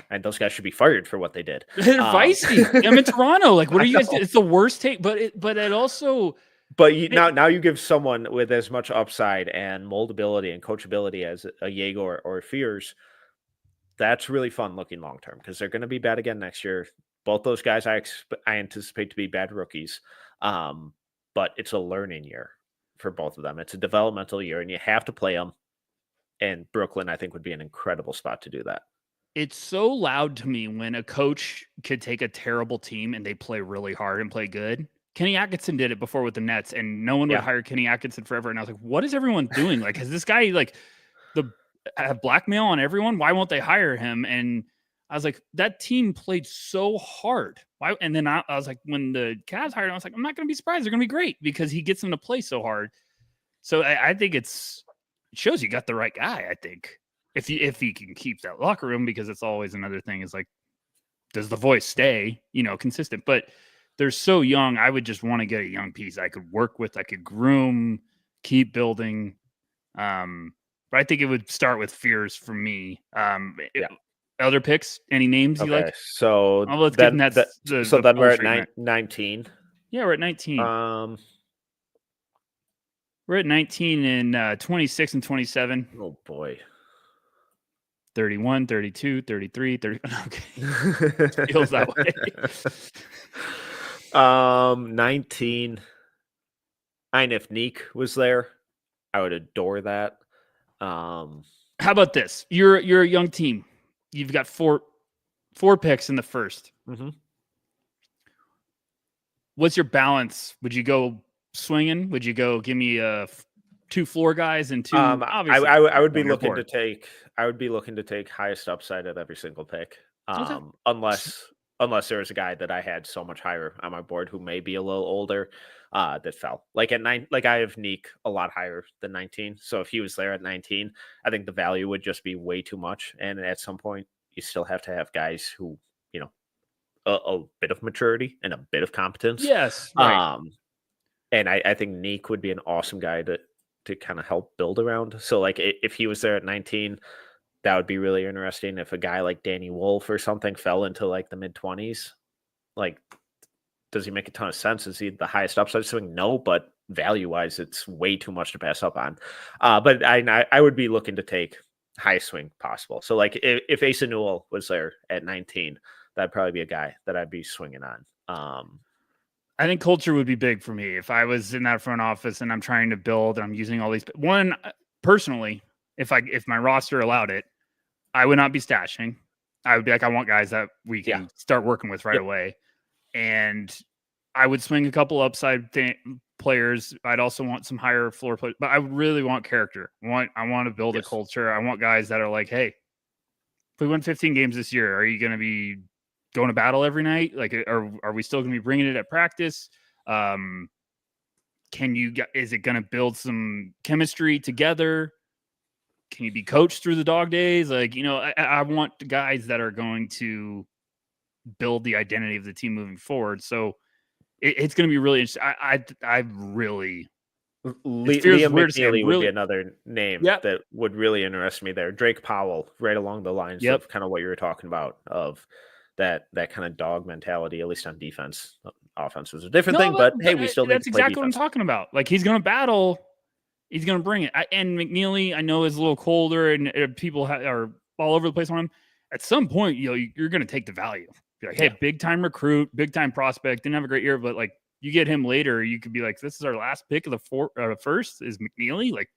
and those guys should be fired for what they did. They're feisty. I'm in Toronto. Like, what are you guys doing? It's the worst take, but it also. But now you give someone with as much upside and moldability and coachability as a Jaeger or Fears. That's really fun looking long term because they're going to be bad again next year. Both those guys I anticipate to be bad rookies, but it's a learning year for both of them. It's a developmental year, and you have to play them. And Brooklyn, I think, would be an incredible spot to do that. It's so loud to me when a coach could take a terrible team and they play really hard and play good. Kenny Atkinson did it before with the Nets, and no one would hire Kenny Atkinson forever. And I was like, what is everyone doing? Like, has this guy have blackmail on everyone? Why won't they hire him? And I was like, that team played so hard. Why? And then I was like, when the Cavs hired him, I was like, I'm not going to be surprised. They're going to be great because he gets them to play so hard. So I think it shows you got the right guy. I think if he can keep that locker room, because it's always another thing is like, does the voice stay, consistent? But they're so young. I would just want to get a young piece I could work with. I could groom, keep building. But I think it would start with Fears for me. Other picks? Any names you like? So let's get that. So then we're at 19. Yeah, we're at 19. We're at 19 and 26 and 27. Oh boy. 31, 32, 33, 30. Okay. Feels that way. 19. And if Neek was there, I would adore that. How about this? You're a young team. You've got four picks in the first. Mm-hmm. What's your balance? Would you go swinging? Would you go give me 2 floor guys and 2? Obviously, I would be looking to take. I would be looking to take highest upside at every single pick, unless there was a guy that I had so much higher on my board who may be a little older that fell. Like at 9, like I have Neek a lot higher than 19. So if he was there at 19, I think the value would just be way too much. And at some point, you still have to have guys who, a bit of maturity and a bit of competence. Yes. Right. And I think Neek would be an awesome guy to kind of help build around. So like if he was there at 19, that would be really interesting. If a guy like Danny Wolf or something fell into like the mid 20s, like, does he make a ton of sense? Is he the highest upside swing? No, but value wise, it's way too much to pass up on. But I would be looking to take highest swing possible. So like if Asa Newell was there at 19, that'd probably be a guy that I'd be swinging on. I think culture would be big for me if I was in that front office and I'm trying to build and I'm using all these. One, personally, if my roster allowed it, I would not be stashing. I would be like, I want guys that we can start working with right away, and I would swing a couple upside players. I'd also want some higher floor players, but I really want character. I want to build a culture. I want guys that are like, hey, if we win 15 games this year, are you going to be going to battle every night? Like, are we still going to be bringing it at practice? Is it going to build some chemistry together? Can you be coached through the dog days? Like, I want guys that are going to build the identity of the team moving forward. So it's going to be really interesting. I really Liam McNeely would be another name that would really interest me there. Drake Powell, right along the lines of kind of what you were talking about, of that kind of dog mentality, at least on defense. Offense is a different thing, but hey, we still need to play defense. That's exactly what I'm talking about. Like, he's going to battle. He's going to bring it. And McNeely, I know, is a little colder, and people are all over the place on him. At some point, you're going to take the value. Be like, hey, big time recruit, big time prospect, didn't have a great year, but like, you get him later, you could be like, this is our last pick of the first is McNeely. Like,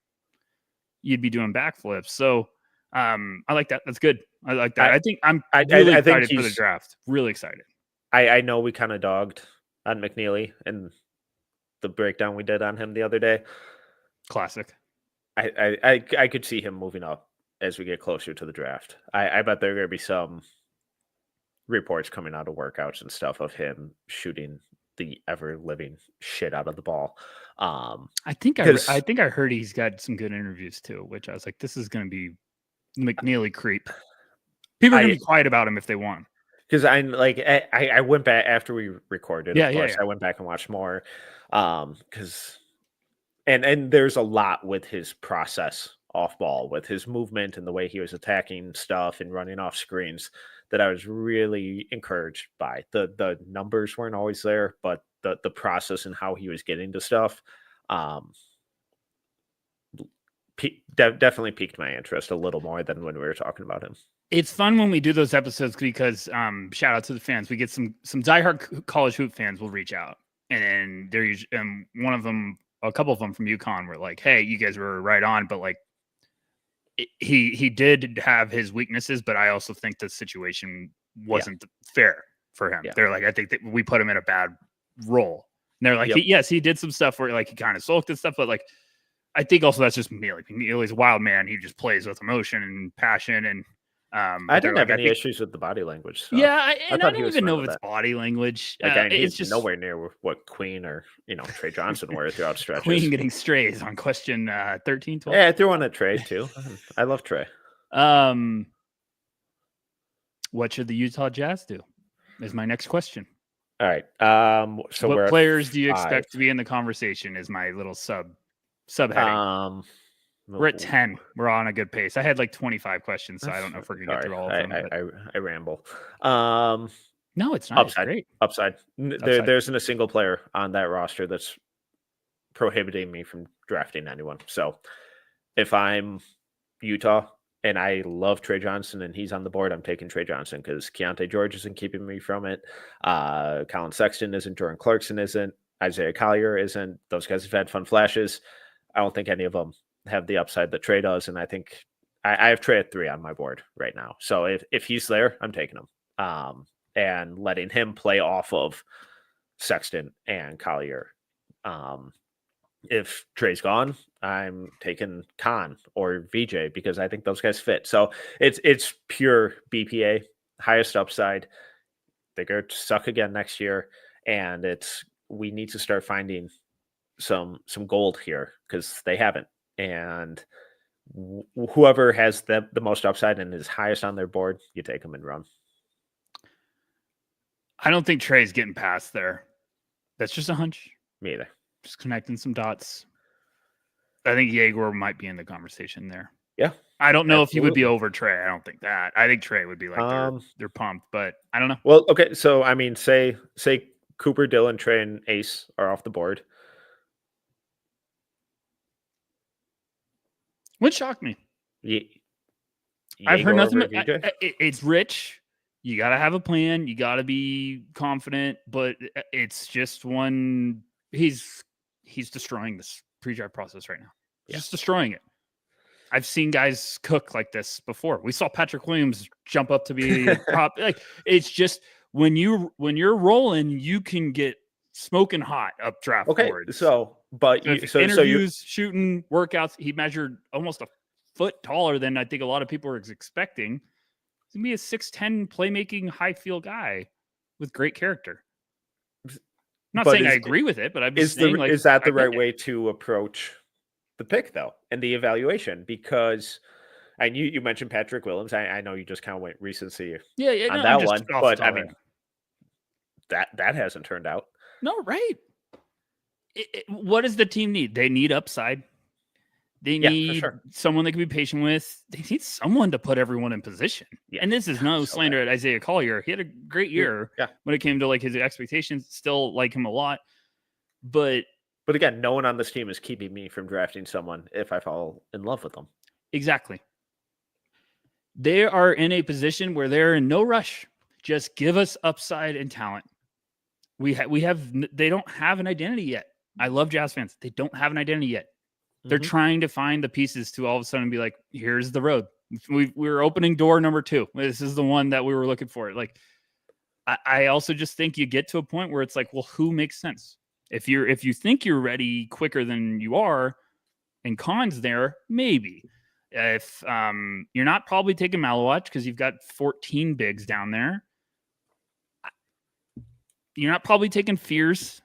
you'd be doing backflips. So I like that. That's good. I like that. I think I'm really excited for the draft. Really excited. I know we kind of dogged on McNeely and the breakdown we did on him the other day. Classic. I could see him moving up as we get closer to the draft. I bet there are going to be some reports coming out of workouts and stuff of him shooting the ever living shit out of the ball. I think I heard he's got some good interviews too, which I was like, this is going to be McNeely creep. People are going to be quiet about him if they want. Because I went back after we recorded. Of course, I went back and watched more. Because and there's a lot with his process off ball, with his movement and the way he was attacking stuff and running off screens, that I was really encouraged by. The numbers weren't always there, but the process and how he was getting to stuff definitely piqued my interest a little more than when we were talking about him. It's fun when we do those episodes because shout out to the fans. We get some diehard college hoop fans will reach out, and there's one of them, a couple of them from UConn were like, hey, you guys were right on, but like, he did have his weaknesses, but I also think the situation wasn't fair for him. They're like, I think that we put him in a bad role. And they're like, he did some stuff where like he kind of sulked and stuff, but like, I think also that's just McNeely. McNeely's a wild man. He just plays with emotion and passion. And I didn't have any issues with the body language. So I don't even know if it's body language. It's just nowhere near what Queen or Trey Johnson were throughout stretches. Queen getting strays on question 13, 12. Yeah, I threw on a Trey too. I love Trey. What should the Utah Jazz do? Is my next question. All right. So what players do you expect to be in the conversation? Is my little subheading. We're at 10. We're on a good pace. I had like 25 questions, so I don't know if we're gonna get through all of them. I ramble. No, it's not. Upside. It's great. Upside. There isn't a single player on that roster that's prohibiting me from drafting anyone. So if I'm Utah and I love Trey Johnson and he's on the board, I'm taking Trey Johnson because Keontae George isn't keeping me from it. Colin Sexton isn't. Jordan Clarkson isn't. Isaiah Collier isn't. Those guys have had fun flashes. I don't think any of them have the upside that Trey does. And I think I have Trey at 3 on my board right now. So if he's there, I'm taking him and letting him play off of Sexton and Collier. If Trey's gone, I'm taking Khan or VJ because I think those guys fit. So it's pure BPA, highest upside. They're going to suck again next year. And we need to start finding some gold here because they haven't. And whoever has the most upside and is highest on their board, you take them and run. I don't think Trey's getting past there. That's just a hunch. Me either. Just connecting some dots. I think Jaeger might be in the conversation there. Yeah. I don't know if he would be over Trey. I don't think that. I think Trey would be like they're pumped, but I don't know. Well, okay. So I mean, say Cooper, Dylan, Trey, and Ace are off the board. What shocked me? I've heard nothing. It's Rich. You got to have a plan. You got to be confident, but it's just one. He's destroying this pre-draft process right now. Just destroying it. I've seen guys cook like this before. We saw Patrick Williams jump up to be top. Like, it's just when you're rolling, you can get smoking hot up draft boards. So interviews, shooting, workouts. He measured almost a foot taller than I think a lot of people were expecting. He's gonna be a 6'10" playmaking high field guy with great character. I'm not saying I agree with it, but I'm just saying, is that the right way to approach the pick, though, and the evaluation? Because, and you mentioned Patrick Williams. I know you just kind of went recency on that one, but I mean, that hasn't turned out. No, right. What does the team need? They need upside. They need someone they can be patient with. They need someone to put everyone in position. Yeah. And this is no slander at Isaiah Collier. He had a great year when it came to like his expectations. Still like him a lot. But again, no one on this team is keeping me from drafting someone if I fall in love with them. Exactly. They are in a position where they're in no rush. Just give us upside and talent. They don't have an identity yet. I love Jazz fans. They don't have an identity yet. They're trying to find the pieces to all of a sudden be like, here's the road. We're opening door number 2. This is the one that we were looking for. Like, I also just think you get to a point where it's like, well, who makes sense? If you think you're ready quicker than you are, and Khan's there, maybe. If you're not probably taking Malawatch because you've got 14 bigs down there. You're not probably taking Fears.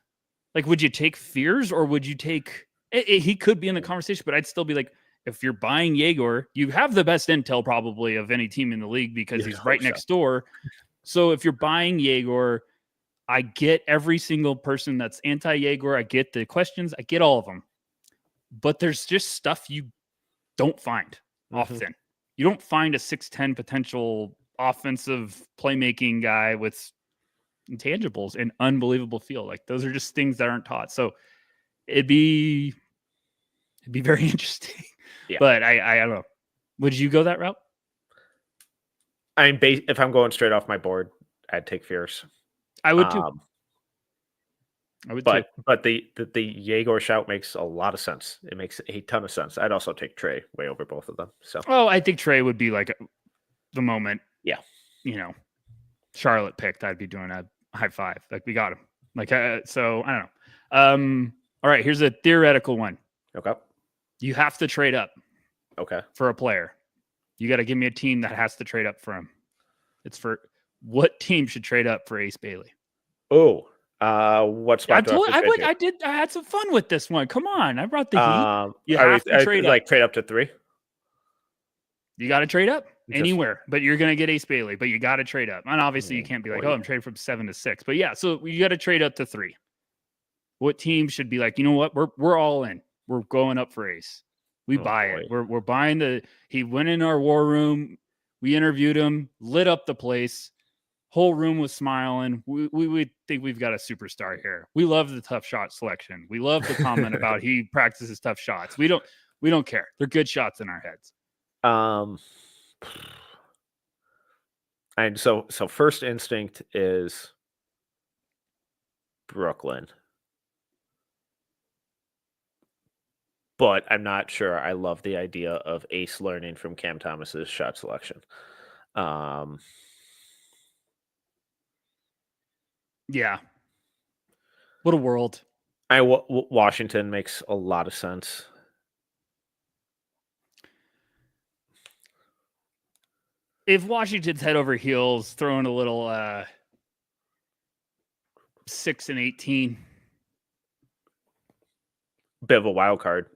Like, would you take Fears or would you take? He could be in the conversation, but I'd still be like, if you're buying Yegor, you have the best intel probably of any team in the league because he's right next door. So if you're buying Yegor, I get every single person that's anti-Yegor. I get the questions. I get all of them. But there's just stuff you don't find often. You don't find a 6'10" potential offensive playmaking guy with intangibles and unbelievable feel. Like, those are just things that aren't taught. So it'd be very interesting. Yeah. But I don't know. Would you go that route? I mean, if I'm going straight off my board, I'd take Fierce. I would too. But the Yegor shout makes a lot of sense. It makes a ton of sense. I'd also take Trey way over both of them. So, I think Trey would be like the moment. Yeah, Charlotte picked. I'd be doing a high five. Like, we got him. Like, so I don't know. All right, here's a theoretical one. Okay. You have to trade up. Okay. For a player, you got to give me a team that has to trade up for him. It's for what team should trade up for Ace Bailey? Oh. What spot? I had some fun with this one. Come on, I brought the heat. You have to trade up. Like, trade up to 3. You got to trade up anywhere, but you're going to get Ace Bailey. But you got to trade up, and obviously you can't be like, I'm trading from 7 to 6. But yeah, so you got to trade up to 3. What team should be like? You know what? We're all in. We're going up for Ace. We buy it. We're buying he went in our war room. We interviewed him, lit up the place. Whole room was smiling. We think we've got a superstar here. We love the tough shot selection. We love the comment about he practices tough shots. We don't care. They're good shots in our heads. And so first instinct is Brooklyn. But I'm not sure I love the idea of Ace learning from Cam Thomas's shot selection. Yeah. What a world. Washington makes a lot of sense. If Washington's head over heels, throwing a little 6 and 18. Bit of a wild card.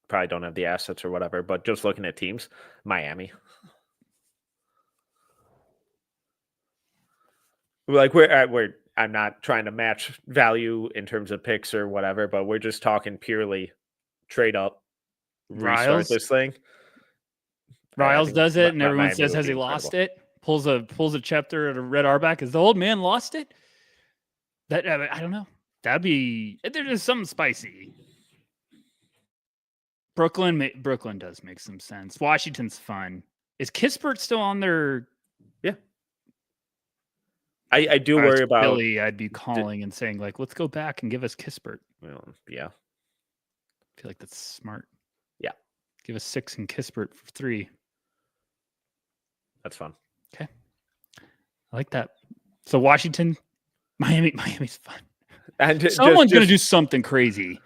Probably don't have the assets or whatever, but just looking at teams, Miami. Like, I'm not trying to match value in terms of picks or whatever, but we're just talking purely trade up, restart this thing. Riles does it, and everyone says, has he lost it? Pulls a chapter at a Red Auerbach. Has the old man lost it? That I don't know. There's something spicy. Brooklyn does make some sense. Washington's fun. Is Kispert still on their? Yeah, I do If I was worry about Philly, I'd be calling and saying like, "Let's go back and give us Kispert." yeah. I feel like that's smart. Yeah. Give us 6 and Kispert for 3. That's fun. Okay. I like that. So Washington, Miami's fun. And Someone's going to do something crazy.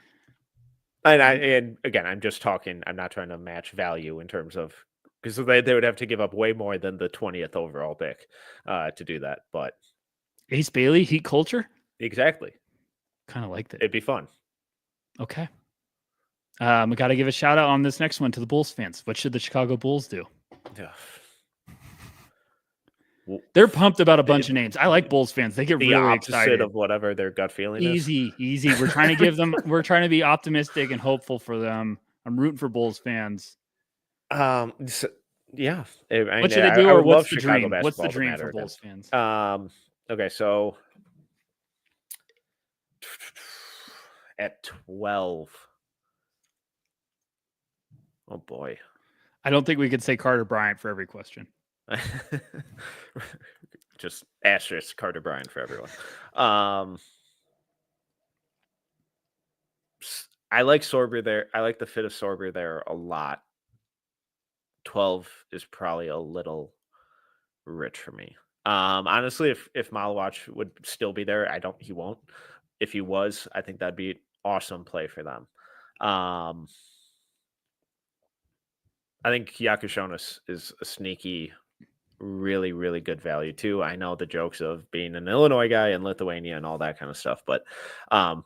And again, I'm just talking. I'm not trying to match value in terms of, because they would have to give up way more than the 20th overall pick to do that. But Ace Bailey, heat culture. exactly, Kind of liked it. it'd be fun. Okay. We got to give a shout out on this next one to the Bulls fans. What should the Chicago Bulls do? Yeah. They're pumped about a bunch of names. I like Bulls fans. They get the really opposite excited of whatever their gut feeling is. Easy. We're trying to give them. We're trying to be optimistic and hopeful for them. I'm rooting for Bulls fans. Yeah. What should they do, or what's the dream? What's the dream for Bulls fans? Okay, so at 12. Oh boy. I don't think we could say Carter Bryant for every question. Just asterisk Carter Bryant for everyone. I like Sorber there. I like the fit of Sorber there a lot. 12 is probably a little rich for me. Honestly, if Malawach would still be there, he won't. If he was, I think that'd be an awesome play for them. I think Yakushonis is a sneaky, really, really good value too. I know the jokes of being an Illinois guy and Lithuania and all that kind of stuff, but all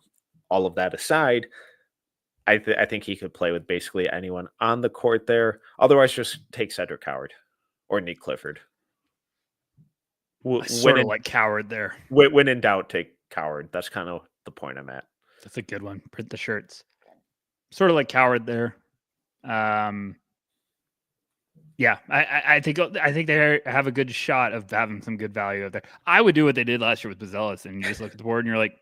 of that aside, I think he could play with basically anyone on the court there. Otherwise, just take Cedric Howard or Nick Clifford. Sort of like Coward there. When in doubt, take Coward. That's kind of the point I'm at. That's a good one. Print the shirts. Sort of like Coward there. Yeah, I think they have a good shot of having some good value out there. I would do what they did last year with Bazelis, and you just look at the board and you're like,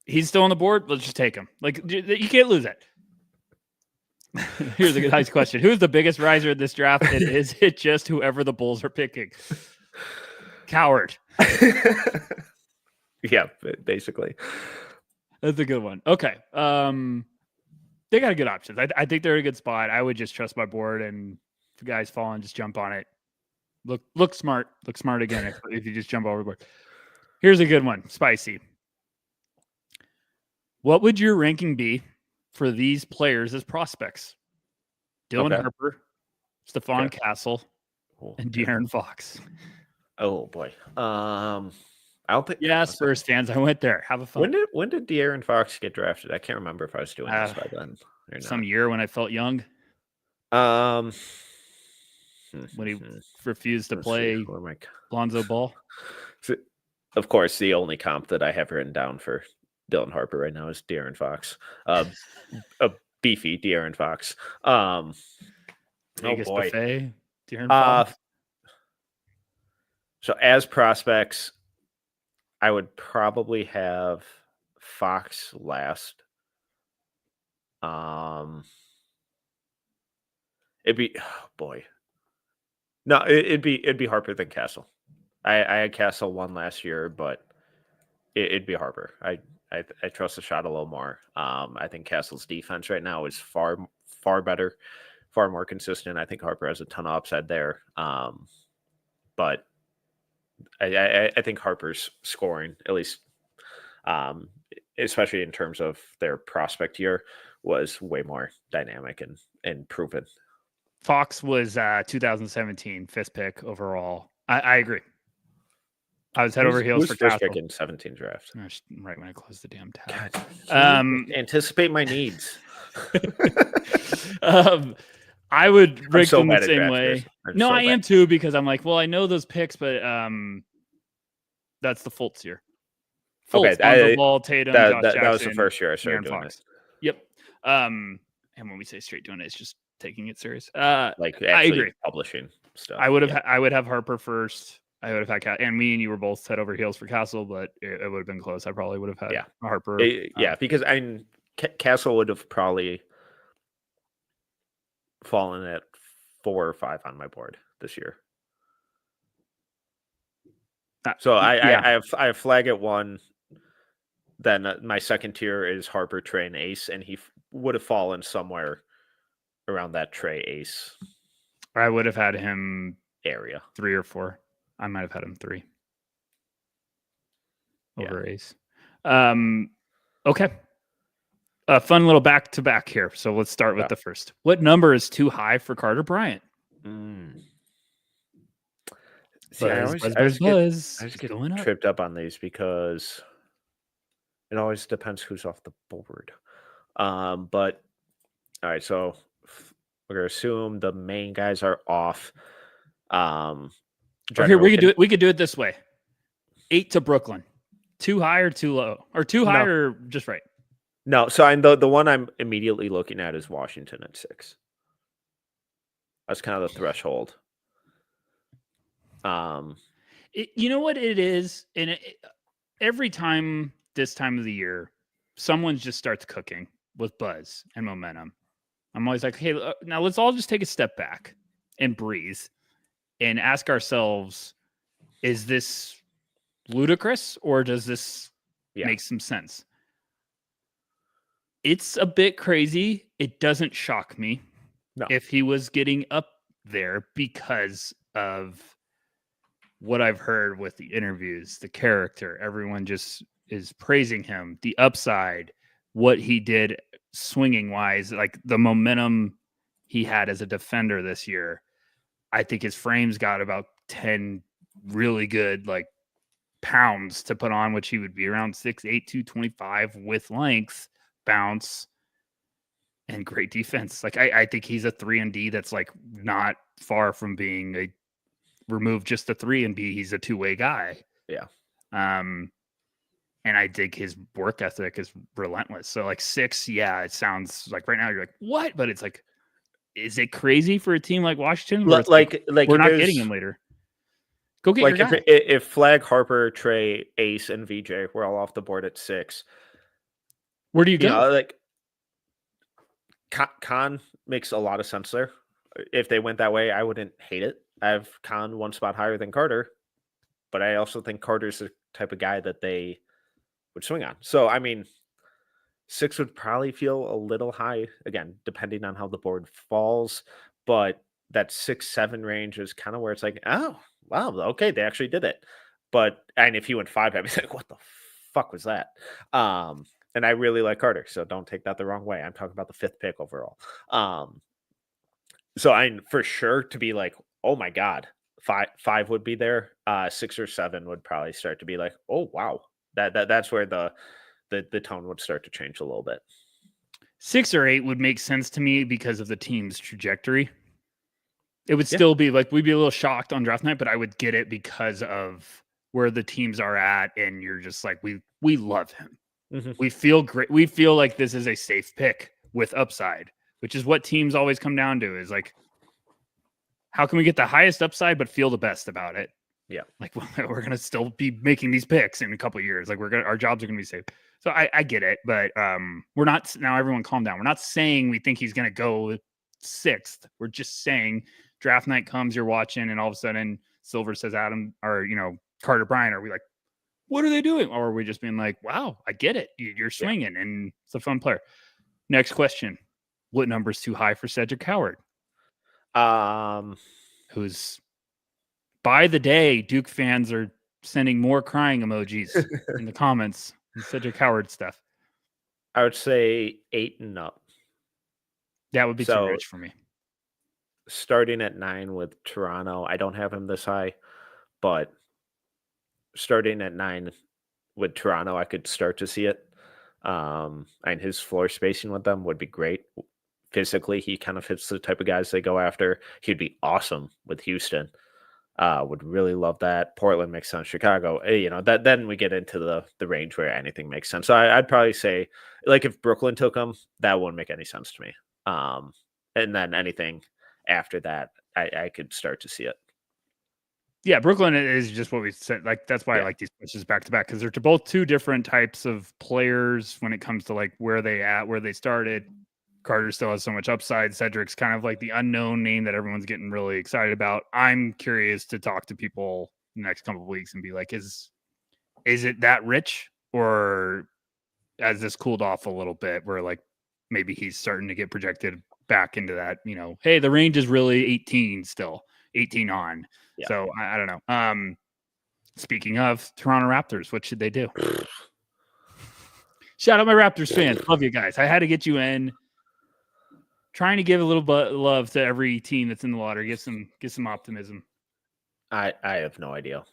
he's still on the board. Let's just take him. Like, you can't lose it. Here's a nice question: who's the biggest riser in this draft? Is it just whoever the Bulls are picking? Coward. Yeah, basically. That's a good one. Okay. They got good options. I think they're in a good spot. I would just trust my board, and if the guys fall and just jump on it. Look smart. Look smart again if you just jump overboard. Here's a good one. Spicy. What would your ranking be for these players as prospects? Dylan Harper, Stephon Castle, and De'Aaron Fox. Oh boy. I don't think. Yeah, Spurs fans. I went there. Have a fun. When did De'Aaron Fox get drafted? I can't remember if I was doing this by then. Or some year when I felt young. When he refused to play Lonzo Ball. So, of course, the only comp that I have written down for Dylan Harper right now is De'Aaron Fox. A beefy De'Aaron Fox. Vegas buffet. De'Aaron Fox. So as prospects, I would probably have Fox last. It'd be No, it'd be Harper than Castle. I had Castle one last year, but it'd be Harper. I trust the shot a little more. I think Castle's defense right now is far better, far more consistent. I think Harper has a ton of upside there. But I think Harper's scoring, at least, especially in terms of their prospect year, was way more dynamic and proven. Fox was 2017 fifth pick overall. I agree. I was head over heels for first pick in 17 draft. Right when I closed the damn tab. Anticipate my needs. I would rank them the same way. No, I am too, because I'm like, well, I know those picks, but that's the Fultz year. Fultz, Lonzo Ball, Tatum, Josh Jackson, that was the first year I started doing Fox. Yep. And when we say straight doing it, it's just taking it serious. Like actually I agree. Publishing stuff. I would have Harper first. I would have had and me and you were both head over heels for Castle, but it would have been close. I probably would have had Harper. Because Castle would have probably fallen at 4 or 5 on my board this year. So Yeah. I have Flagg at 1. Then my second tier is Harper, Trey, and Ace, and he would have fallen somewhere around that Trey Ace I would have had him area. 3 or 4. I might have had him 3 over Ace. Okay. A fun little back to back here. So let's start with the first. What number is too high for Carter Bryant? See, I always get tripped up on these because it always depends who's off the board. But all right, so we're gonna assume the main guys are off. Here we could do it this way: 8 to Brooklyn. Too high or too low, or too high or just right? No, so the one I'm immediately looking at is Washington at 6. That's kind of the threshold. You know what it is, and every time this time of the year, someone just starts cooking with buzz and momentum. I'm always like, hey, now let's all just take a step back and breathe and ask ourselves, is this ludicrous or does this make some sense? It's a bit crazy. It doesn't shock me if he was getting up there because of what I've heard with the interviews, the character. Everyone just is praising him, the upside, what he did swinging wise, like the momentum he had as a defender this year. I think his frame's got about 10 really good like pounds to put on, which he would be around 6'8", 225 with length, bounce, and great defense. Like I think he's a 3-and-D that's like not far from being a remove just the 3-and-B. He's a two-way guy. Yeah. And I think his work ethic is relentless. So like 6, it sounds like right now you're like, what? But it's like, is it crazy for a team like Washington? Where like we're not getting him later. Go get your guy. If Flagg, Harper, Trey, Ace, and VJ were all off the board at 6, where do you go? Like Khan makes a lot of sense there. If they went that way, I wouldn't hate it. I have Khan one spot higher than Carter, but I also think Carter's the type of guy that they would swing on. So, I mean, 6 would probably feel a little high, again, depending on how the board falls, but that 6-7 range is kind of where it's like, oh, wow, okay, they actually did it. And if he went 5, I'd be like, what the fuck was that? And I really like Carter, so don't take that the wrong way. I'm talking about the 5th pick overall. So I'm for sure to be like, oh my God, 5 would be there. 6 or 7 would probably start to be like, oh wow, that's where the tone would start to change a little bit. 6 or 8 would make sense to me because of the team's trajectory. It would still be like, we'd be a little shocked on draft night, but I would get it because of where the teams are at. And you're just like, we love him. Mm-hmm. We feel great. We feel like this is a safe pick with upside, which is what teams always come down to, is like, how can we get the highest upside, but feel the best about it? Yeah. Like, we're going to still be making these picks in a couple of years. Like our jobs are going to be safe. So I get it, but we're not, now everyone calm down. We're not saying we think he's going to go 6th. We're just saying draft night comes, you're watching, and all of a sudden Silver says Carter Bryant. Are we like, what are they doing? Or are we just being like, wow, I get it. You're swinging and it's a fun player. Next question. What number's too high for Cedric Howard? Who's by the day, Duke fans are sending more crying emojis in the comments and Cedric Howard stuff. I would say 8 and up. That would be too rich for me. Starting at 9 with Toronto, I don't have him this high, but starting at 9 with Toronto, I could start to see it. And his floor spacing with them would be great. Physically, he kind of hits the type of guys they go after. He'd be awesome with Houston. Would really love that. Portland makes sense. Chicago, that then we get into the range where anything makes sense. So I'd probably say, like, if Brooklyn took him, that wouldn't make any sense to me. And then anything after that, I could start to see it. Yeah, Brooklyn is just what we said. Like, that's why I like these pitches back to back, because they're both 2 different types of players when it comes to like where they started. Carter still has so much upside. Cedric's kind of like the unknown name that everyone's getting really excited about. I'm curious to talk to people in the next couple of weeks and be like, is it that rich, or has this cooled off a little bit where like maybe he's starting to get projected back into that, hey, the range is really 18 still, 18 on. Yeah. So I don't know. Speaking of Toronto Raptors, what should they do? Shout out my Raptors fans. Love you guys. I had to get you in. Trying to give a little love to every team that's in the water. Get some optimism. I have no idea.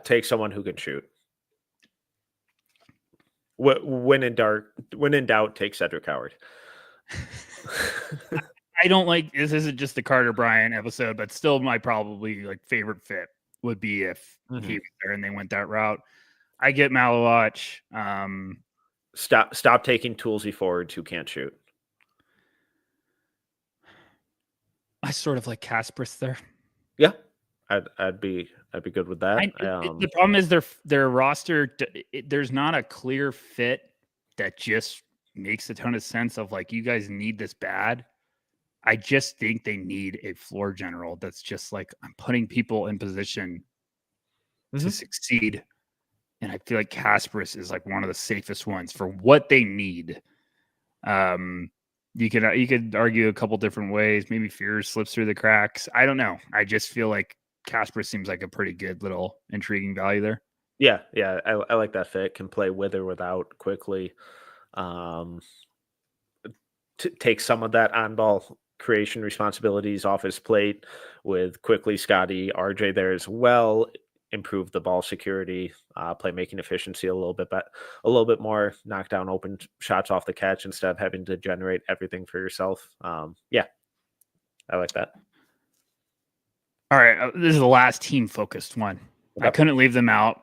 Take someone who can shoot. When in doubt, take Cedric Howard. I don't like this. Isn't just the Carter Bryant episode, but still my probably like favorite fit would be if he was there and they went that route. I get Malawach. Stop taking toolsy forwards who can't shoot. I sort of like Kasparis there. Yeah, I'd be good with that. The problem is their roster. There's not a clear fit that just makes a ton of sense. Of like, you guys need this bad. I just think they need a floor general that's just like, I'm putting people in position to succeed. And I feel like Kasparis is like one of the safest ones for what they need. You could argue a couple different ways. Maybe Fears slips through the cracks. I don't know. I just feel like Kasparis seems like a pretty good little intriguing value there. Yeah. I like that fit. Can play with or without quickly. Take some of that on-ball creation responsibilities off his plate with quickly Scotty, RJ there as well. Improve the ball security, playmaking efficiency a little bit more, knock down open shots off the catch instead of having to generate everything for yourself. Yeah, I like that. All right, this is the last team-focused one. Yep. I couldn't leave them out,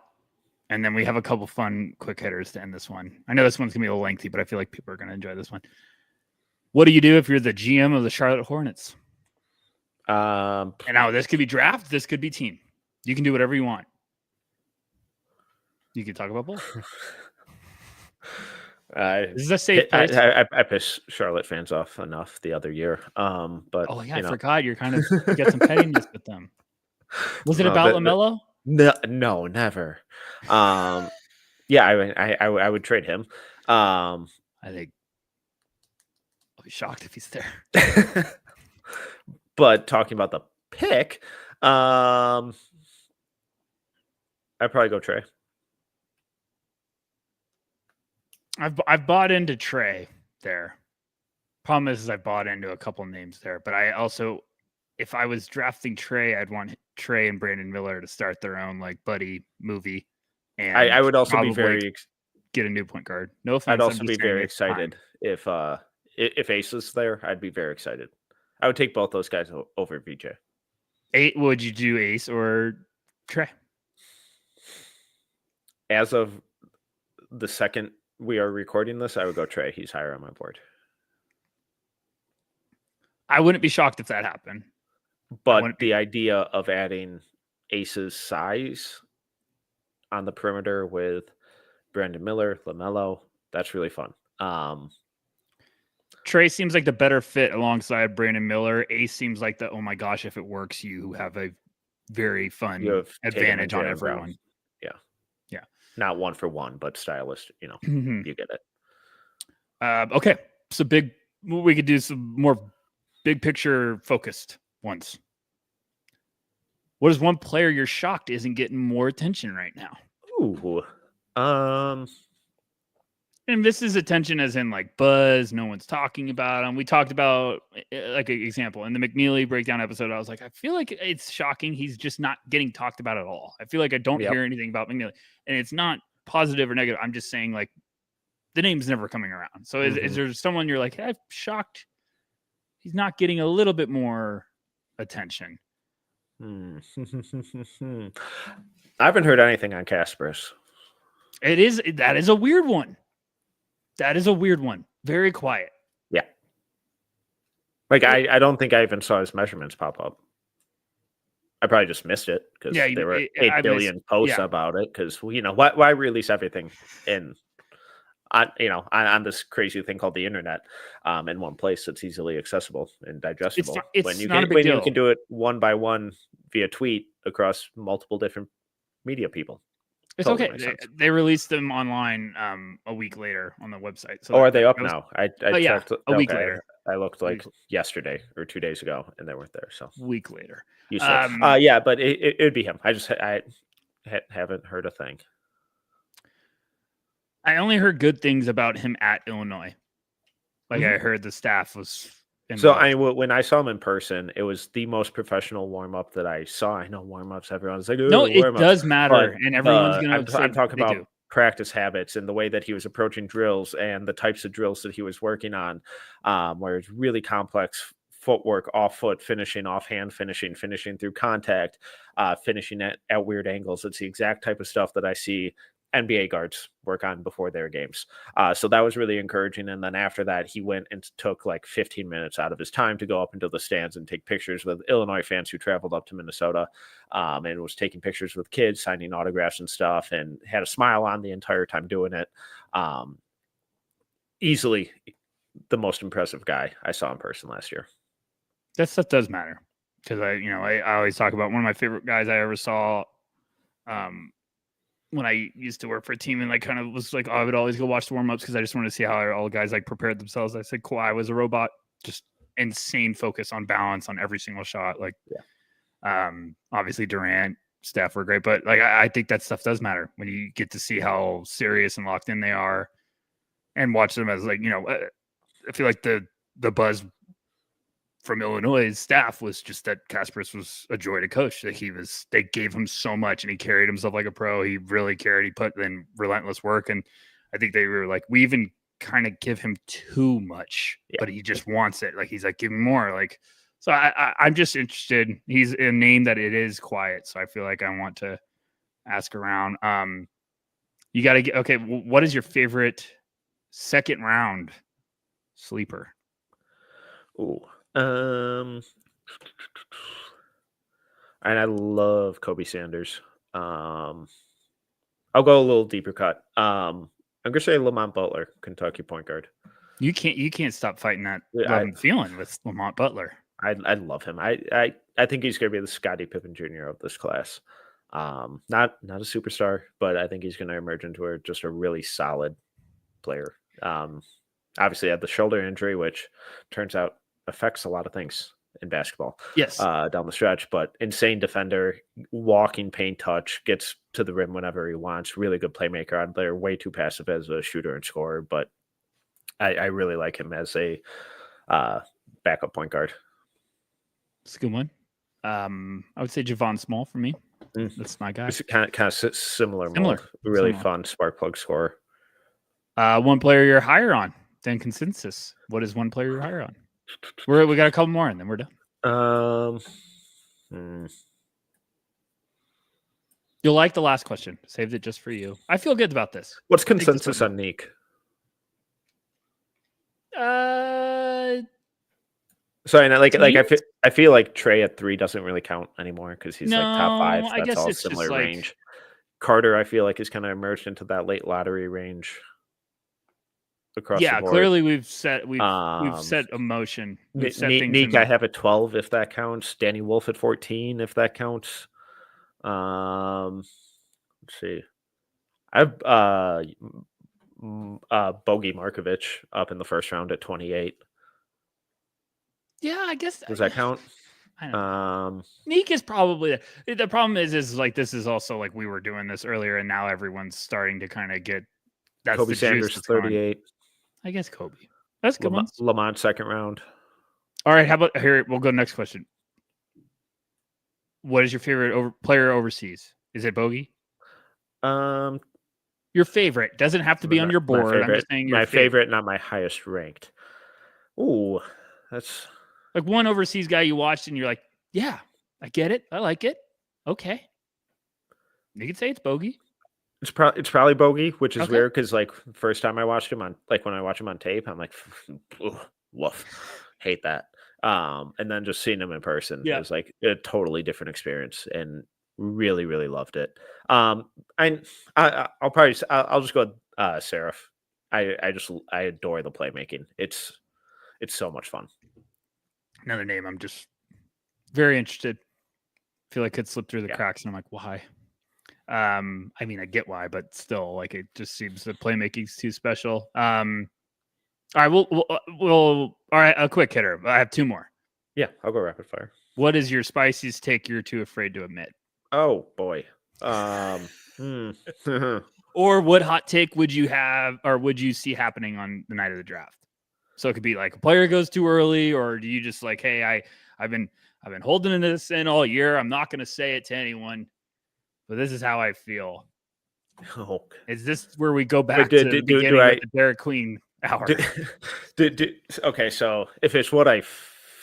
and then we have a couple fun quick hitters to end this one. I know this one's going to be a little lengthy, but I feel like people are going to enjoy this one. What do you do if you're the GM of the Charlotte Hornets? And now this could be draft, this could be team. You can do whatever you want. You can talk about both. This is a safe place. I pissed Charlotte fans off enough the other year. But I forgot you got some pettiness with them. Was it about LaMelo? No, never. Yeah, I would trade him. I think I'll be shocked if he's there. But talking about the pick, I'd probably go Trey. I've bought into Trey there. Problem is I bought into a couple names there, but I also, if I was drafting Trey, I'd want Trey and Brandon Miller to start their own like buddy movie. And I would also be get a new point guard. No offense. I'd also be very excited if Ace is there. I'd be very excited. I would take both those guys over VJ. Would you do Ace or Trey? As of the second we are recording this, I would go Trey. He's higher on my board. I wouldn't be shocked if that happened. But the idea of adding Ace's size on the perimeter with Brandon Miller, LaMelo, that's really fun. Trey seems like the better fit alongside Brandon Miller. Ace seems like the, oh my gosh, if it works, you have a very fun advantage on everyone. Yeah. Not one for one, but stylist, you get it. Okay. So we could do some more big picture focused ones. What is one player you're shocked isn't getting more attention right now? Ooh. And this is attention as in like buzz. No one's talking about him. We talked about like an example in the McNeely breakdown episode. I was like, I feel like it's shocking. He's just not getting talked about at all. I feel like I don't hear anything about McNeely, and it's not positive or negative. I'm just saying like the name's never coming around. So is there someone you're like, I'm shocked he's not getting a little bit more attention? I haven't heard anything on Kasparis. That is a weird one. That is a weird one. Very quiet. Yeah. Like, I don't think I even saw his measurements pop up. I probably just missed it because there were 8 billion posts about it. Because, why release everything on this crazy thing called the internet in one place that's easily accessible and digestible? It's when you not a big deal. You can do it one by one via tweet across multiple different media people. It's Totally okay. makes sense. They released them online a week later on the website. So Oh, are they up now? I yeah, checked. a week later. I looked like yesterday or 2 days ago, and they weren't there. So week later. Useful. Yeah, but it'd be him. I haven't heard a thing. I only heard good things about him at Illinois. Like I heard the staff was involved. So when I saw him in person, it was the most professional warm up that I saw. I know warm ups. Everyone's like, no, it does matter, and everyone's gonna. I'm talking about practice habits and the way that he was approaching drills and the types of drills that he was working on, where it's really complex footwork, off foot finishing, offhand finishing through contact, finishing at weird angles. It's the exact type of stuff that I see NBA guards work on before their games. So that was really encouraging. And then after that, he went and took like 15 minutes out of his time to go up into the stands and take pictures with Illinois fans who traveled up to Minnesota, and was taking pictures with kids, signing autographs and stuff, and had a smile on the entire time doing it. Easily the most impressive guy I saw in person last year. That stuff does matter, because I always talk about one of my favorite guys I ever saw. When I used to work for a team, and like kind of was like, I would always go watch the warm ups because I just wanted to see how all the guys like prepared themselves. I said, Kawhi was a robot, just insane focus on balance on every single shot. Like, obviously Durant, Steph were great, but like I think that stuff does matter when you get to see how serious and locked in they are, and watch them as like I feel like the buzz from Illinois' staff was just that Kasparis was a joy to coach. That they gave him so much, and he carried himself like a pro. He really cared. He put in relentless work, and I think they were like, we even kind of give him too much, but he just wants it. Like he's like, give me more. Like, so I'm just interested. He's a name that it is quiet, so I feel like I want to ask around. You got to get okay. What is your favorite second round sleeper? Ooh. And I love Kobe Sanders. I'll go a little deeper cut. I'm gonna say Lamont Butler, Kentucky point guard. You can't stop fighting that feeling with Lamont Butler. I love him. I think he's gonna be the Scottie Pippen Jr. of this class. Not a superstar, but I think he's gonna emerge into just a really solid player. Obviously had the shoulder injury, which turns out affects a lot of things in basketball. Yes. Down the stretch, but insane defender, walking paint touch, gets to the rim whenever he wants. Really good playmaker out there. Way too passive as a shooter and scorer, but I really like him as a backup point guard. It's a good one. I would say Javon Small for me. That's my guy. It's kind of similar. Mold. Really fun spark plug scorer. One player you're higher on than consensus. What is one player you're higher on? We got a couple more and then we're done. You'll like the last question. Saved it just for you. I feel good about this. What's consensus on Neek? Sorry, I feel like Trey at 3 doesn't really count anymore because he's like top 5. That's, I guess, all it's similar range. Carter, I feel like, is kind of emerged into that late lottery range. Across the board. Clearly we've set emotion. We've set Neek, I have at 12 if that counts. Danny Wolf at 14 if that counts. Let's see. I have Bogey Markovich up in the first round at 28. Yeah, I guess. Does that count? I don't know. Neek is probably the problem is like this is also like we were doing this earlier and now everyone's starting to kind of get that's Kobe Sanders 38. I guess Kobe. That's good. Lamont second round. All right, how about here? We'll go next question. What is your favorite player overseas? Is it Bogey? Your favorite doesn't have to be on your board. I'm just saying my favorite, not my highest ranked. Ooh, that's like one overseas guy you watched and you're like, yeah, I get it. I like it. Okay. You could say it's Bogey. It's probably Bogey, which is weird because like first time I watched him on when I watch him on tape, I'm like, woof, hate that. And then just seeing him in person was like a totally different experience and really, really loved it. I'll just go with Seraph. I adore the playmaking. It's so much fun. Another name I'm just very interested. feel like it slipped through the cracks, and I'm like, why? I mean, I get why, but still, like, it just seems the playmaking's too special. All right, we'll all right, a quick hitter. I have 2 more. Yeah, I'll go rapid fire. What is your spiciest take you're too afraid to admit? Oh boy. Or what hot take would you have, or would you see happening on the night of the draft? So it could be like a player goes too early, or do you just like, hey, I've been holding this in all year. I'm not going to say it to anyone, but this is how I feel. Oh. Is this where we go back to the beginning of the Derek Queen hour? Okay, so if it's what I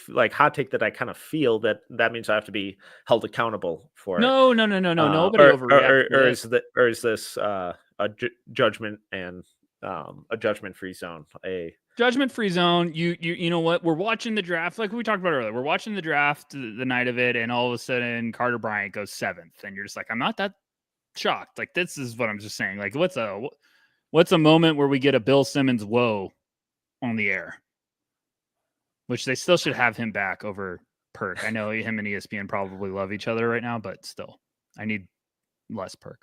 like hot take that I kind of feel, that means I have to be held accountable for it. No. Nobody overreacts. Or is this a judgment and a judgment-free zone? A judgment-free zone. You know what? We're watching the draft, like we talked about earlier. We're watching the draft the night of it, and all of a sudden Carter Bryant goes 7th, and you're just like, I'm not that shocked. Like, this is what I'm just saying. Like, what's a moment where we get a Bill Simmons whoa on the air? Which they still should have him back over Perk. I know him and ESPN probably love each other right now, but still, I need less Perk.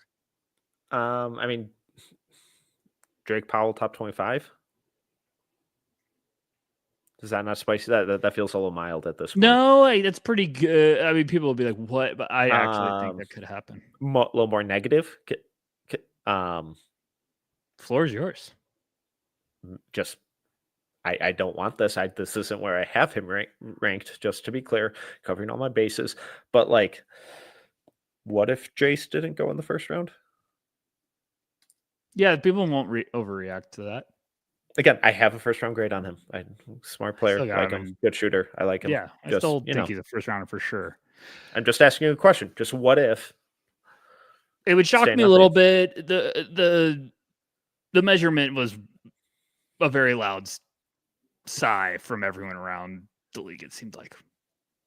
I mean, Drake Powell top 25. Is that not spicy? That feels a little mild at this point. No, that's pretty good. I mean, people will be like, "What?" But I actually think that could happen. A little more negative. Floor is yours. Just, I don't want this. This isn't where I have him ranked. Just to be clear, covering all my bases. But like, what if Jace didn't go in the first round? Yeah, people won't overreact to that. Again, I have a first round grade on him. Smart player, like him, good shooter. I like him. Yeah, I still think he's a first rounder for sure. I'm just asking you a question. Just what if? It would shock me a little bit. The measurement was a very loud sigh from everyone around the league. It seemed like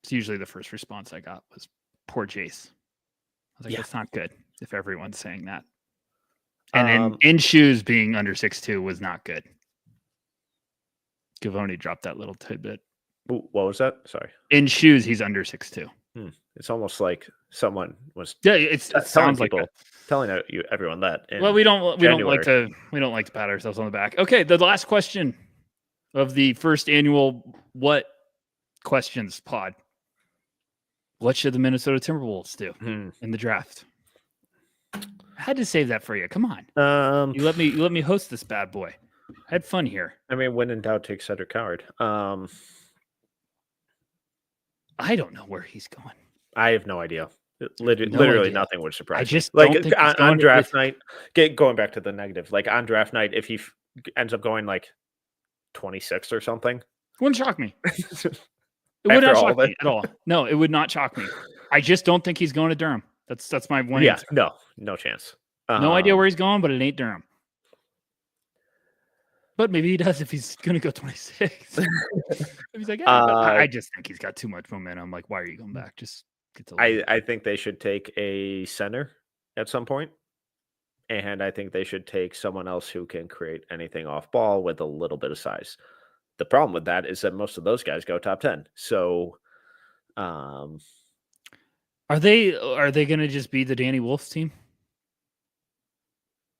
it's usually the first response I got was poor Jace. I was like, that's not good if everyone's saying that. And then in shoes being under 6'2" was not good. Gavoni dropped that little tidbit. What was that? Sorry. In shoes, he's under 6'2". It's almost like someone was. Yeah, it sounds like telling everyone that. Well, we don't like to pat ourselves on the back. Okay, the last question of the first annual What Questions pod. What should the Minnesota Timberwolves do in the draft? I had to save that for you. Come on. You let me host this bad boy. I had fun here. I mean, when in doubt, take Cedric Howard. I don't know where he's going. I have no idea. Literally nothing would surprise me. I just like on draft night. Going back to the negative, like on draft night, if he ends up going like 26 or something, wouldn't shock me. It would not shock me at all. No, it would not shock me. I just don't think he's going to Durham. That's my one answer. No chance. No idea where he's going, but it ain't Durham. But maybe he does if he's going to go 26. He's like, I just think he's got too much momentum. Like, why are you going back? Just get to. I think they should take a center at some point, and I think they should take someone else who can create anything off ball with a little bit of size. The problem with that is that most of those guys go top 10. So, are they going to just be the Danny Wolf's team?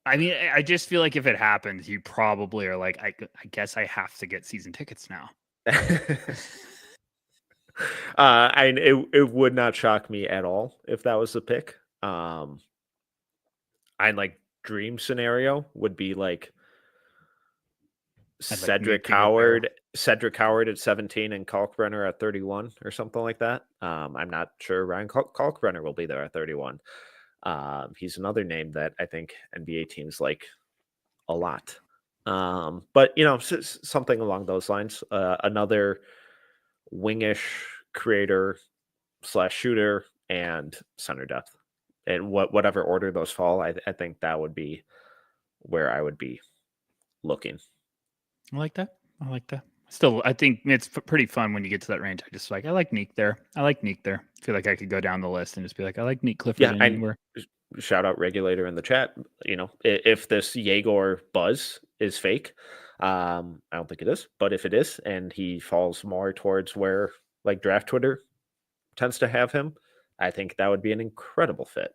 I mean, I just feel like if it happens, you probably are like, I guess I have to get season tickets now. It would not shock me at all if that was the pick. I like dream scenario would be like Cedric Howard at 17 and Kalkbrenner at 31 or something like that. I'm not sure Ryan Kalkbrenner will be there at 31. He's another name that I think NBA teams like a lot. But something along those lines. Another wingish creator / shooter and center depth, and whatever order those fall, I think that would be where I would be looking. I like that. Still, I think it's pretty fun when you get to that range. I like Neek there. I feel like I could go down the list and just be like, I like Neek Clifford anywhere. Shout out Regulator in the chat. If this Yegor buzz is fake, I don't think it is, but if it is, and he falls more towards where like draft Twitter tends to have him, I think that would be an incredible fit.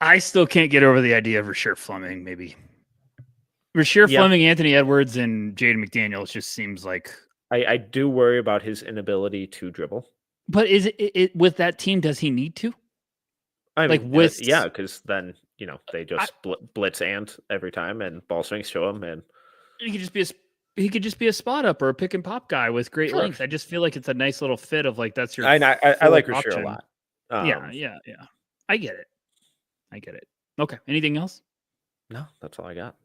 I still can't get over the idea of Rasheer Fleming, maybe. Rasheer Fleming, Anthony Edwards, and Jaden McDaniels just seems like... I do worry about his inability to dribble. But is it with that team, does he need to? I mean, because then, they just blitz Ant every time and ball swings show him. And he could just be a spot up or a pick and pop guy with great length. I just feel like it's a nice little fit of like, that's your... I like Rasheer a lot. Yeah. I get it. Okay. Anything else? No, that's all I got.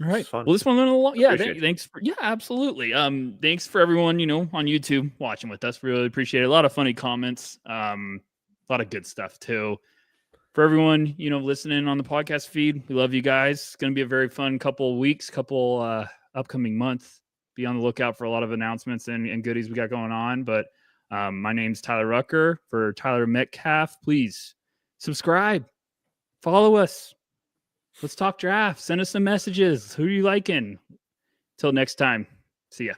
All right. Well, this one went a lot. Yeah. Thanks. Absolutely. Thanks for everyone, on YouTube watching with us. Really appreciate it. A lot of funny comments. A lot of good stuff too. For everyone, listening on the podcast feed, we love you guys. It's going to be a very fun couple of weeks, upcoming months. Be on the lookout for a lot of announcements and goodies we got going on. But my name's Tyler Rucker. For Tyler Metcalf, please subscribe, follow us. Let's talk draft. Send us some messages. Who are you liking? Till next time. See ya.